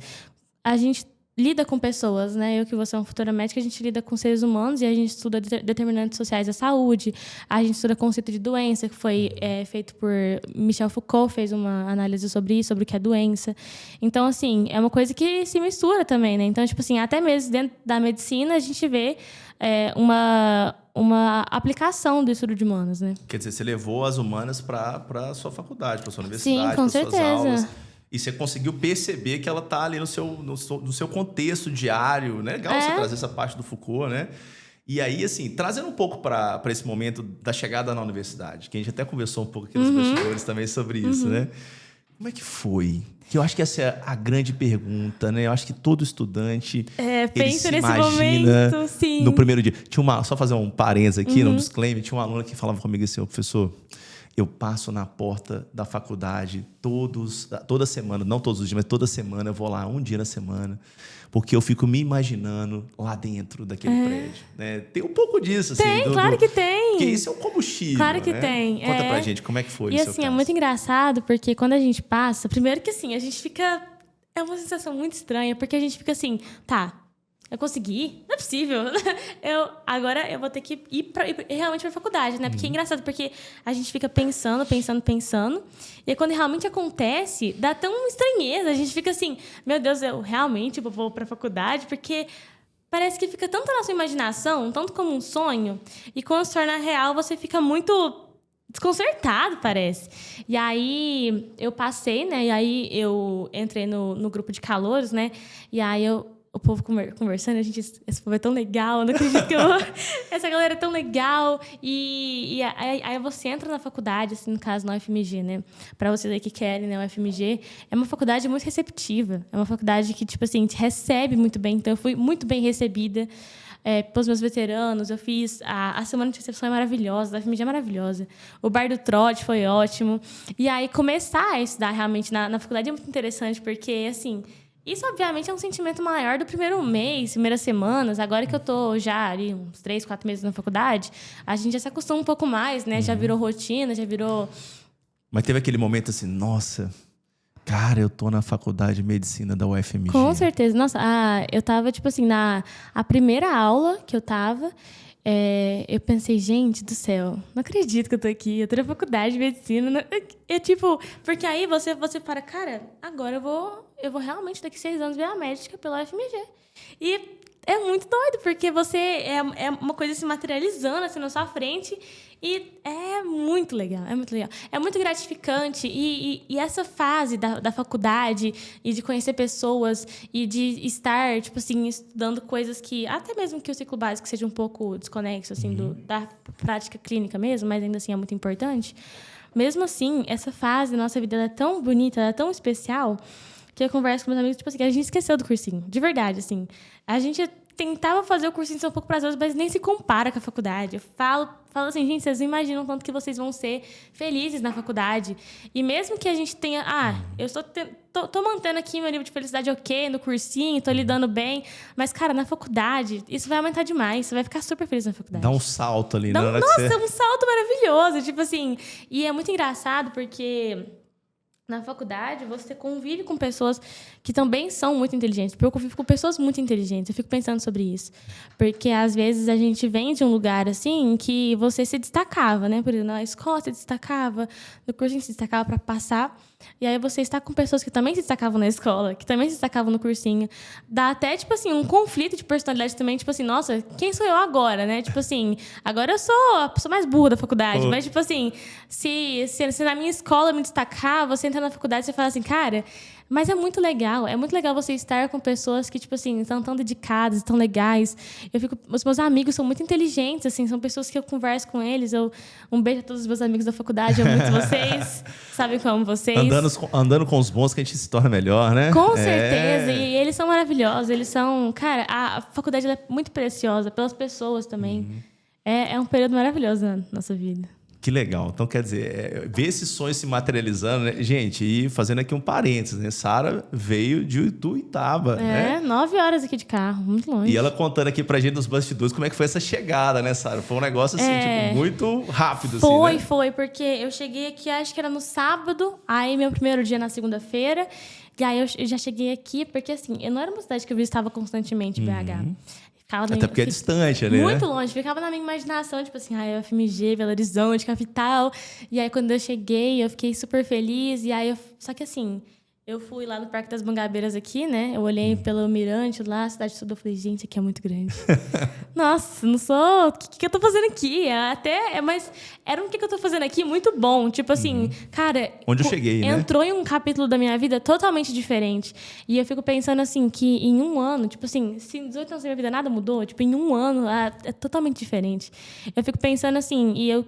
a gente lida com pessoas, né? Eu que vou ser uma futura médica, a gente lida com seres humanos e a gente estuda determinantes sociais da saúde, a gente estuda conceito de doença, que foi feito por Michel Foucault, fez uma análise sobre isso, sobre o que é doença. Então, assim, é uma coisa que se mistura também, né? Então, tipo assim, até mesmo dentro da medicina, a gente vê uma aplicação do estudo de humanas, né? Quer dizer, você levou as humanas para a sua faculdade, para a sua universidade, Sim, com para suas aulas. certeza. E você conseguiu perceber que ela está ali no seu contexto diário, né? Legal você trazer essa parte do Foucault, né? E aí, assim, trazendo um pouco para esse momento da chegada na universidade, que a gente até conversou um pouco aqui nos bastidores também sobre isso, né? Como é que foi? Que eu acho que essa é a grande pergunta, né? Eu acho que todo estudante pensa ele se nesse imagina momento, sim. no primeiro dia. Só fazer um parênteses aqui, um disclaimer, tinha uma aluna que falava comigo assim, professor, eu passo na porta da faculdade toda semana, não todos os dias, mas toda semana eu vou lá, um dia na semana, porque eu fico me imaginando lá dentro daquele prédio. Né? Tem um pouco disso. Assim, Claro que tem. Porque isso é um combustível. Claro que né? tem. Conta pra gente como é que foi. E assim, é muito engraçado, porque quando a gente passa, primeiro que assim, a gente fica. É uma sensação muito estranha, porque a gente fica assim, tá. Eu consegui? Não é possível. Agora eu vou ter que ir realmente para a faculdade, né? Porque é engraçado, porque a gente fica pensando. E aí, quando realmente acontece, dá tão estranheza. A gente fica assim, meu Deus, eu realmente vou para a faculdade? Porque parece que fica tanto na sua imaginação, tanto como um sonho. E quando se torna real, você fica muito desconcertado, parece. E aí, eu passei, né? E aí, eu entrei no grupo de calouros, né? E aí, o povo conversando, esse povo é tão legal, eu não acredito que essa galera é tão legal. E aí você entra na faculdade, assim, no caso, na UFMG, né? Para vocês aí que querem, né? O UFMG é uma faculdade muito receptiva. É uma faculdade que, tipo assim, te recebe muito bem. Então, eu fui muito bem recebida pelos meus veteranos. Eu fiz... A semana de recepção é maravilhosa, a UFMG é maravilhosa. O Bar do Trote foi ótimo. E aí, começar a estudar realmente na faculdade é muito interessante, porque, assim... Isso, obviamente, é um sentimento maior do primeiro mês, primeiras semanas. Agora que eu tô já ali uns 3, 4 meses na faculdade, a gente já se acostuma um pouco mais, né? Já virou rotina, já virou... Mas teve aquele momento assim, nossa, cara, eu tô na faculdade de medicina da UFMG. Com certeza. Nossa, eu tava, tipo assim, a primeira aula que eu tava... eu pensei, gente do céu, não acredito que eu tô aqui, eu tô na faculdade de medicina. Tipo, porque aí você para, cara, agora eu vou realmente daqui 6 anos ver a médica pela UFMG. E é muito doido, porque você é uma coisa se materializando assim na sua frente. E é muito legal, é muito legal. É muito gratificante. E essa fase da faculdade e de conhecer pessoas e de estar, tipo assim, estudando coisas que, até mesmo que o ciclo básico seja um pouco desconexo, assim, da prática clínica mesmo, mas ainda assim é muito importante. Mesmo assim, essa fase da nossa vida é tão bonita, é tão especial, que eu converso com meus amigos, tipo assim, a gente esqueceu do cursinho. De verdade, assim. A gente tentava fazer o cursinho ser um pouco prazeroso, mas nem se compara com a faculdade. Eu falo assim, gente, vocês não imaginam o quanto que vocês vão ser felizes na faculdade. E mesmo que a gente tenha... eu tô mantendo aqui meu nível de felicidade ok no cursinho, tô lidando bem. Mas, cara, na faculdade, isso vai aumentar demais. Você vai ficar super feliz na faculdade. Dá um salto ali, né? Nossa, um salto maravilhoso. Tipo assim... E é muito engraçado, porque... Na faculdade, você convive com pessoas que também são muito inteligentes. Porque eu convivo com pessoas muito inteligentes. Eu fico pensando sobre isso. Porque, às vezes, a gente vem de um lugar, assim, que você se destacava, né? Por exemplo, na escola você destacava, no cursinho se destacava para passar. E aí você está com pessoas que também se destacavam na escola, que também se destacavam no cursinho. Dá até, tipo assim, um conflito de personalidade também. Tipo assim, nossa, quem sou eu agora, né? Tipo assim, agora eu sou a pessoa mais burra da faculdade. Mas, tipo assim, se na minha escola eu me destacar, você entra na faculdade e você fala assim, cara... Mas é muito legal você estar com pessoas que, tipo assim, estão tão dedicadas, tão legais. Os meus amigos são muito inteligentes, assim, são pessoas que eu converso com eles. Um beijo a todos os meus amigos da faculdade, amo muito vocês, sabem como vocês. Andando com os bons que a gente se torna melhor, né? Com certeza, e eles são maravilhosos, eles são... Cara, a faculdade ela é muito preciosa pelas pessoas também. É um período maravilhoso na nossa vida. Que legal. Então, quer dizer, ver esses sonhos se materializando, né? Gente, e fazendo aqui um parênteses, né? Sara veio de Ituiutaba, né? 9 horas aqui de carro, muito longe. E ela contando aqui pra gente nos bastidores como é que foi essa chegada, né, Sara? Foi um negócio, assim, tipo, muito rápido, assim, né? Foi, porque eu cheguei aqui, acho que era no sábado, aí meu primeiro dia na segunda-feira, e aí eu já cheguei aqui, porque, assim, eu não era uma cidade que eu visitava constantemente, BH. Até porque é distante, né? Muito longe. Ficava na minha imaginação, tipo assim, UFMG, Belo Horizonte, capital. E aí, quando eu cheguei, eu fiquei super feliz. E aí, só que assim, eu fui lá no Parque das Mangabeiras aqui, né? Eu olhei pelo mirante lá, a cidade toda. Eu falei, gente, aqui é muito grande. Nossa, não sou... O que eu tô fazendo aqui? Mas era um que eu tô fazendo aqui muito bom. Tipo assim, cara... Onde eu cheguei, né? Entrou em um capítulo da minha vida totalmente diferente. E eu fico pensando assim, que em um ano... Tipo assim, se em 18 anos da minha vida nada mudou, tipo, em um ano é totalmente diferente. Eu fico pensando assim, eu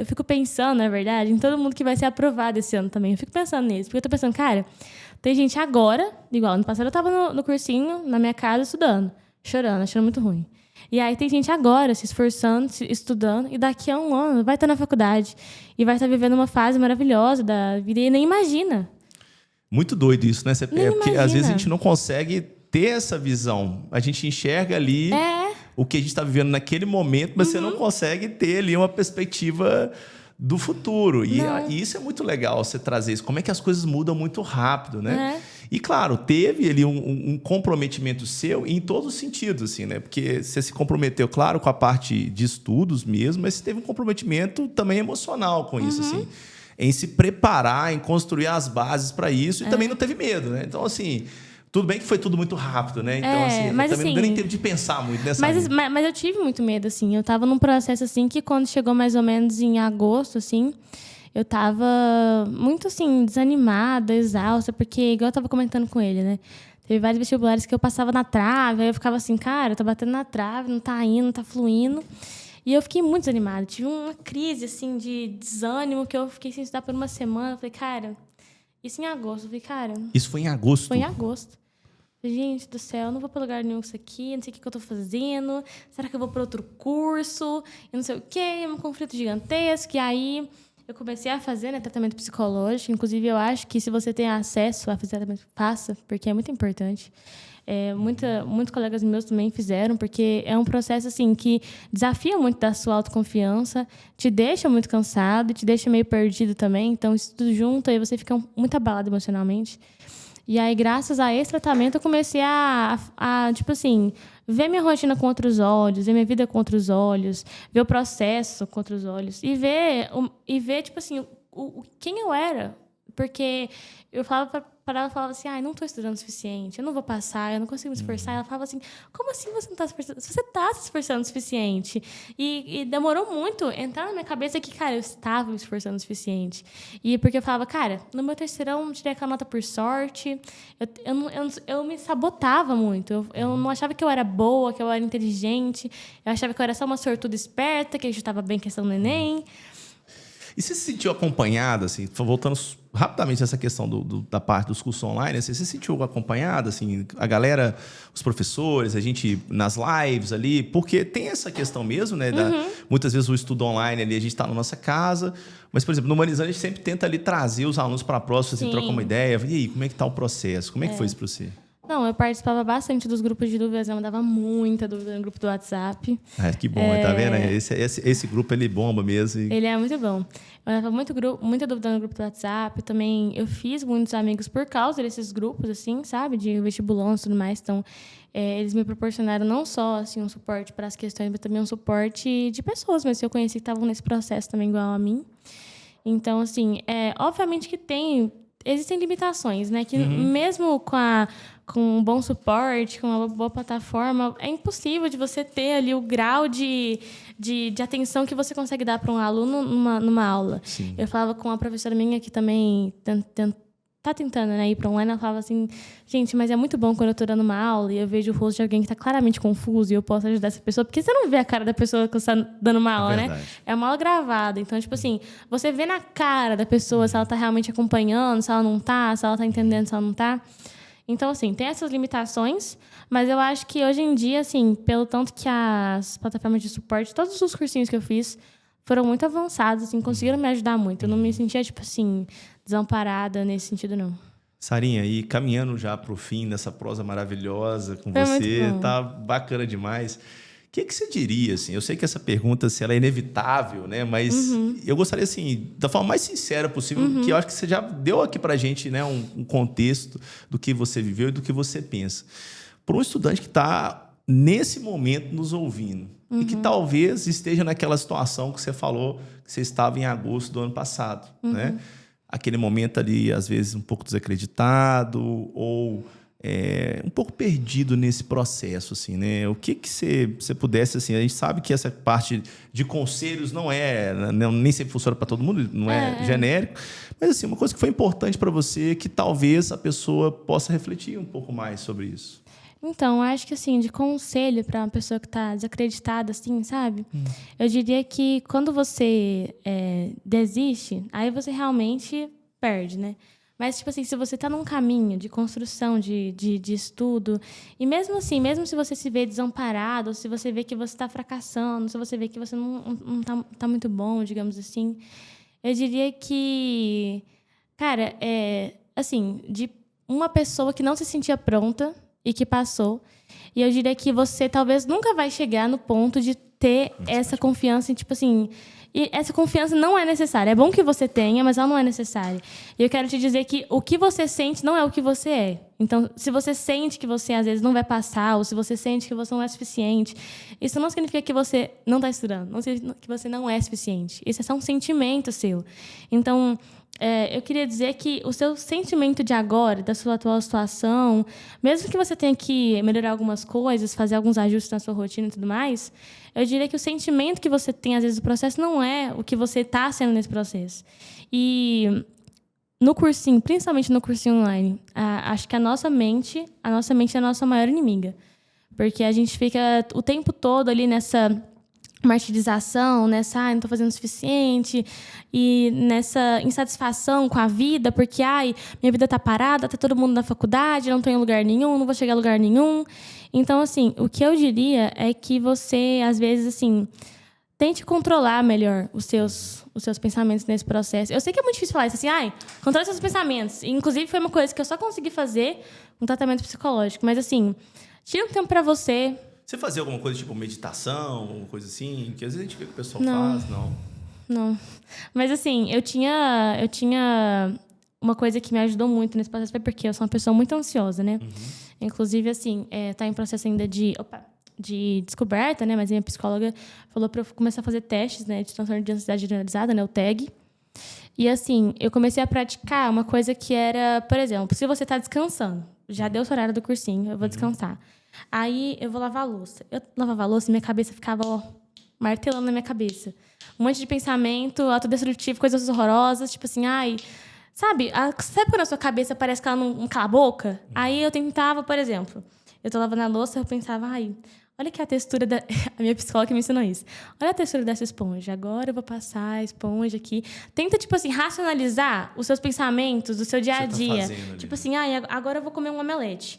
fico pensando, na verdade, em todo mundo que vai ser aprovado esse ano também. Eu fico pensando nisso. Porque eu tô pensando, cara... Tem gente agora, igual ano passado eu tava no cursinho, na minha casa, estudando, chorando, achando muito ruim. E aí tem gente agora se esforçando, estudando, e daqui a um ano vai estar na faculdade. E vai estar vivendo uma fase maravilhosa da vida e nem imagina. Muito doido isso, né? Porque às vezes a gente não consegue ter essa visão. A gente enxerga ali o que a gente está vivendo naquele momento, mas você não consegue ter ali uma perspectiva do futuro. E isso é muito legal, você trazer isso. Como é que as coisas mudam muito rápido, né? E, claro, teve ali um comprometimento seu em todos os sentidos, assim, né? Porque você se comprometeu, claro, com a parte de estudos mesmo, mas você teve um comprometimento também emocional com isso, assim. Em se preparar, em construir as bases para isso. E também não teve medo, né? Então, assim... Tudo bem que foi tudo muito rápido, né? Então, assim, mas, também não deu nem tempo de pensar muito nessa vida. Mas eu tive muito medo, assim. Eu tava num processo, assim, que quando chegou mais ou menos em agosto, assim, eu tava muito, assim, desanimada, exausta, porque, igual eu tava comentando com ele, né? Teve vários vestibulares que eu passava na trave, aí eu ficava assim, cara, eu tô batendo na trave, não tá indo, não tá fluindo. E eu fiquei muito desanimada. Tive uma crise, assim, de desânimo, que eu fiquei sem estudar por uma semana. Eu falei, cara, isso em agosto. Eu falei, cara... Isso foi em agosto? Foi em agosto. Gente do céu, eu não vou para lugar nenhum com isso aqui, não sei o que eu tô fazendo, será que eu vou para outro curso? Eu não sei o quê, um conflito gigantesco. E aí eu comecei a fazer, né, tratamento psicológico. Inclusive, eu acho que se você tem acesso a fazer tratamento, faça, porque é muito importante. Muitos colegas meus também fizeram, porque é um processo assim, que desafia muito da sua autoconfiança, te deixa muito cansado, te deixa meio perdido também. Então, isso tudo junto, aí você fica muito abalado emocionalmente. E aí, graças a esse tratamento, eu comecei a tipo assim, ver minha rotina com outros olhos, ver minha vida com outros olhos, ver o processo com outros olhos. E ver tipo assim, quem eu era. Porque eu falava para ela, falava assim, não estou estudando o suficiente, eu não vou passar, eu não consigo me esforçar. Ela falava assim, como assim você não está se esforçando? Você está se esforçando o suficiente. E demorou muito entrar na minha cabeça que, cara, eu estava me esforçando o suficiente. E porque eu falava, cara, no meu terceirão eu tirei aquela nota por sorte, eu me sabotava muito. Eu não achava que eu era boa, que eu era inteligente, eu achava que eu era só uma sortuda esperta, que eu estava bem questão do Enem. E você se sentiu acompanhada, assim, voltando rapidamente a essa questão da parte dos cursos online, assim, você se sentiu acompanhada, assim, a galera, os professores, a gente nas lives ali, porque tem essa questão mesmo, né? Muitas vezes o estudo online ali, a gente está na nossa casa, mas, por exemplo, no Humanizando a gente sempre tenta ali trazer os alunos para a próxima, assim, trocar uma ideia. E aí, como é que está o processo? Como é que foi isso para você? Não, eu participava bastante dos grupos de dúvidas, eu mandava muita dúvida no grupo do WhatsApp. Que bom, tá vendo? Esse grupo, ele bomba mesmo. Ele é muito bom. Eu mandava muita dúvida no grupo do WhatsApp. Também eu fiz muitos amigos por causa desses grupos, assim, sabe? De vestibulão e tudo mais. Então, eles me proporcionaram não só assim, um suporte para as questões, mas também um suporte de pessoas mesmo que eu conheci que estavam nesse processo também igual a mim. Então, assim, obviamente que existem limitações, né? Que mesmo com um bom suporte, com uma boa plataforma, é impossível de você ter ali o grau de atenção que você consegue dar para um aluno numa aula. Sim. Eu falava com uma professora minha que também tá tentando, né, ir para online, ela falava assim, gente, mas é muito bom quando eu tô dando uma aula e eu vejo o rosto de alguém que tá claramente confuso e eu posso ajudar essa pessoa, porque você não vê a cara da pessoa que você tá dando uma aula, né? É uma aula gravada. Então, tipo assim, você vê na cara da pessoa se ela tá realmente acompanhando, se ela não tá, se ela tá entendendo, se ela não tá. Então, assim, tem essas limitações, mas eu acho que hoje em dia, assim, pelo tanto que as plataformas de suporte, todos os cursinhos que eu fiz foram muito avançados, assim, conseguiram me ajudar muito. Eu não me sentia, tipo assim, desamparada nesse sentido, não. Sarinha, e caminhando já para o fim dessa prosa maravilhosa com Foi você, muito bom. tá bacana demais. O que você diria, assim? Eu sei que essa pergunta, assim, ela é inevitável, né? Mas eu gostaria, assim, da forma mais sincera possível, que eu acho que você já deu aqui pra gente, né, um contexto do que você viveu e do que você pensa. Para um estudante que está, nesse momento, nos ouvindo, e que talvez esteja naquela situação que você falou, que você estava em agosto do ano passado, né? Aquele momento ali, às vezes, um pouco desacreditado ou um pouco perdido nesse processo, assim, né? O que você pudesse, assim, a gente sabe que essa parte de conselhos não nem sempre funciona para todo mundo, não é genérico, mas, assim, uma coisa que foi importante para você que talvez a pessoa possa refletir um pouco mais sobre isso. Então, acho que, assim, de conselho para uma pessoa que está desacreditada, assim, sabe? Eu diria que quando você desiste, aí você realmente perde, né? Mas, tipo assim, se você está num caminho de construção, de estudo, e mesmo assim, mesmo se você se vê desamparado, ou se você vê que você está fracassando, se você vê que você não tá muito bom, digamos assim, eu diria que, cara, assim, de uma pessoa que não se sentia pronta e que passou. E eu diria que você talvez nunca vai chegar no ponto de ter essa confiança em, tipo assim... E essa confiança não é necessária. É bom que você tenha, mas ela não é necessária. E eu quero te dizer que o que você sente não é o que você é. Então, se você sente que você, às vezes, não vai passar, ou se você sente que você não é suficiente, isso não significa que você não está estudando, não significa que você não é suficiente. Isso é só um sentimento seu. Então... eu queria dizer que o seu sentimento de agora, da sua atual situação, mesmo que você tenha que melhorar algumas coisas, fazer alguns ajustes na sua rotina e tudo mais, eu diria que o sentimento que você tem, às vezes, do processo não é o que você está sendo nesse processo. E no cursinho, principalmente no cursinho online, acho que a nossa mente é a nossa maior inimiga. Porque a gente fica o tempo todo ali nessa martirização, nessa, não estou fazendo o suficiente, e nessa insatisfação com a vida, porque, minha vida está parada, está todo mundo na faculdade, não estou em lugar nenhum, não vou chegar a lugar nenhum. Então, assim, o que eu diria é que você, às vezes, assim, tente controlar melhor os seus pensamentos nesse processo. Eu sei que é muito difícil falar isso, assim, controle seus pensamentos. Inclusive, foi uma coisa que eu só consegui fazer com tratamento psicológico. Mas, assim, tira um tempo para você. Você fazia alguma coisa tipo meditação, alguma coisa assim? Que às vezes a gente vê que o pessoal Não. faz, não. Não. Mas, assim, eu tinha uma coisa que me ajudou muito nesse processo, foi porque eu sou uma pessoa muito ansiosa, né? Inclusive, assim, tá em processo ainda de descoberta, né? Mas a minha psicóloga falou para eu começar a fazer testes, né? De transtorno de ansiedade generalizada, né? O TAG. E, assim, eu comecei a praticar uma coisa que era, por exemplo, se você tá descansando, já deu o horário do cursinho, eu vou descansar. Aí, eu vou lavar a louça. Eu lavava a louça e minha cabeça ficava, martelando na minha cabeça. Um monte de pensamento autodestrutivo, coisas horrorosas, tipo assim, sabe quando a sua cabeça parece que ela não cala a boca? Aí eu tentava, por exemplo, eu tô lavando a louça, eu pensava, olha que a textura da... A minha psicóloga me ensinou isso. Olha a textura dessa esponja. Agora eu vou passar a esponja aqui. Tenta, tipo assim, racionalizar os seus pensamentos, do seu dia a dia. Tipo assim, agora eu vou comer um omelete.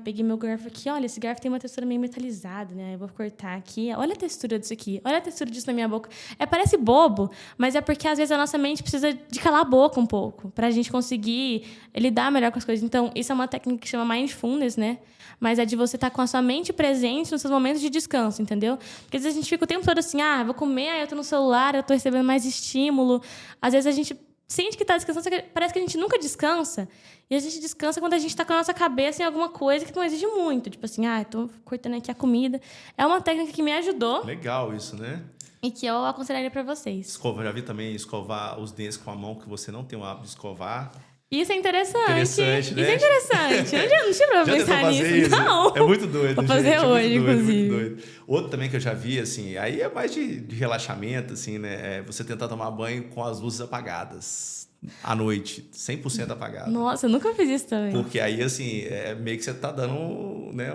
Peguei meu garfo aqui. Olha, esse garfo tem uma textura meio metalizada, né? Eu vou cortar aqui. Olha a textura disso aqui. Olha a textura disso na minha boca. Parece bobo, mas é porque, às vezes, a nossa mente precisa de calar a boca um pouco pra gente conseguir lidar melhor com as coisas. Então, isso é uma técnica que chama mindfulness, né? Mas é de você estar com a sua mente presente nos seus momentos de descanso, entendeu? Porque, às vezes, a gente fica o tempo todo assim, vou comer, eu tô no celular, eu tô recebendo mais estímulo. Às vezes, a gente sente que está descansando, parece que a gente nunca descansa. E a gente descansa quando a gente está com a nossa cabeça em alguma coisa que não exige muito. Tipo assim, tô cortando aqui a comida. É uma técnica que me ajudou. Legal isso, né? E que eu aconselharia para vocês. Já vi também escovar os dentes com a mão que você não tem o hábito de escovar. Isso é interessante. Interessante, né? Isso é interessante. Eu não tinha pra pensar nisso. Isso? Não. É muito doido, Vou fazer gente. hoje, inclusive. Muito doido. Outro também que eu já vi, assim, aí é mais de relaxamento, assim, né? Você tentar tomar banho com as luzes apagadas. À noite, 100% apagado. Nossa, eu nunca fiz isso também. Porque aí, assim, meio que você tá dando, né,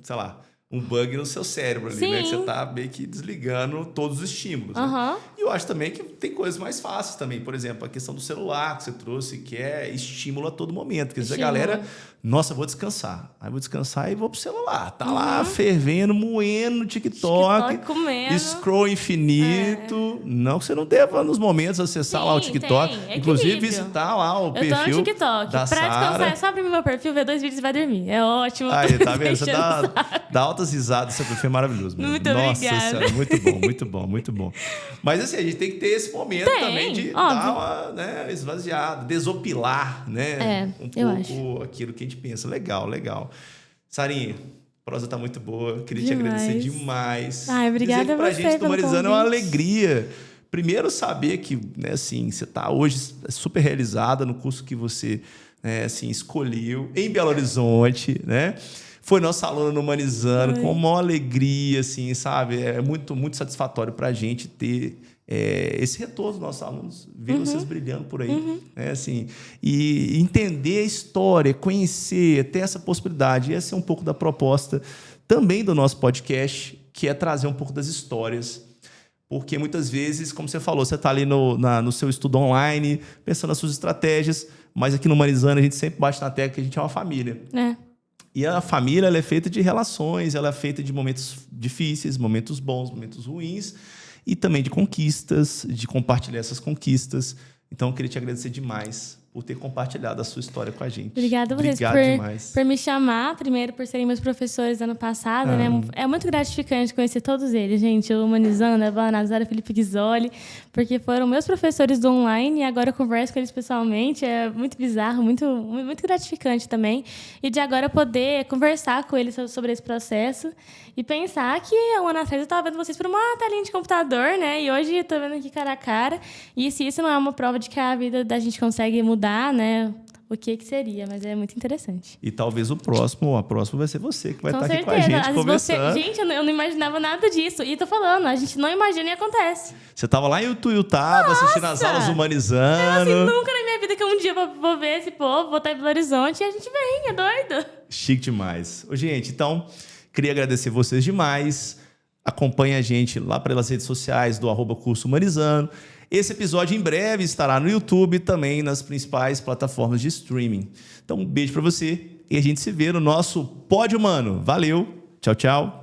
sei lá, um bug no seu cérebro ali, né? Que você tá meio que desligando todos os estímulos. Né? E eu acho também que tem coisas mais fáceis também. Por exemplo, a questão do celular que você trouxe, que é estímulo a todo momento. Porque às vezes a galera, nossa, vou descansar. Aí vou descansar e vou pro celular. Tá lá fervendo, moendo no TikTok comendo. Scroll infinito. Não que você não deva, nos momentos, acessar lá o TikTok. Inclusive, visitar lá o perfil da Sara. Eu tô no TikTok. Pra descansar, é só abrir meu perfil, ver 2 vídeos e vai dormir. É ótimo. Aí, tá vendo? Você dá altas risadas. Seu perfil é maravilhoso mesmo. Muito Nossa obrigada. Senhora, muito bom, muito bom, muito bom. Mas assim, a gente tem que ter esse momento também de dar uma esvaziada, desopilar, né? Um pouco aquilo que a gente pensa. Legal, legal. Sarinha, a prosa tá muito boa. Queria te agradecer demais. Obrigada dizer que pra você gente do Humanizando é uma convite. alegria. Primeiro, saber que, né, assim, você tá hoje super realizada no curso que você, né, assim, escolheu em Belo Horizonte, né? Foi nossa aluna no Humanizando, com uma alegria, assim, sabe? É muito, muito satisfatório para a gente ter esse retorno dos nossos alunos, ver vocês brilhando por aí, né? Assim, e entender a história, conhecer, ter essa possibilidade. E essa é um pouco da proposta também do nosso podcast, que é trazer um pouco das histórias. Porque muitas vezes, como você falou, você está ali no seu estudo online, pensando nas suas estratégias, mas aqui no Humanizando a gente sempre bate na tecla que a gente é uma família. E a família ela é feita de relações, ela é feita de momentos difíceis, momentos bons, momentos ruins, e também de conquistas, de compartilhar essas conquistas. Então, eu queria te agradecer demais por ter compartilhado a sua história com a gente. Obrigada a vocês por me chamar, primeiro por serem meus professores ano passado, né? É muito gratificante conhecer todos eles, gente. O Humanizando, a Bela Nazara, Felipe Ghisoli, porque foram meus professores do online e agora eu converso com eles pessoalmente. É muito bizarro, muito, muito gratificante também. E de agora poder conversar com eles sobre esse processo e pensar que um ano atrás eu estava vendo vocês por uma telinha de computador, né? E hoje eu estou vendo aqui cara a cara. E se isso não é uma prova de que a vida da gente consegue mudar, né? O que seria, mas é muito interessante. E talvez a próxima vai ser você que vai estar aqui com a gente conversando. Gente, eu não imaginava nada disso. E tô falando, a gente não imagina e acontece. Você tava lá em Utuiutaba, assistindo as aulas Humanizando. Eu, assim, nunca na minha vida que um dia eu vou ver esse povo, vou estar em Belo Horizonte e a gente vem, é doido. Chique demais. Ô, gente, então, queria agradecer vocês demais. Acompanhe a gente lá pelas redes sociais do @Curso Humanizando. Esse episódio em breve estará no YouTube e também nas principais plataformas de streaming. Então, um beijo para você e a gente se vê no nosso Pod Humano. Valeu, tchau, tchau.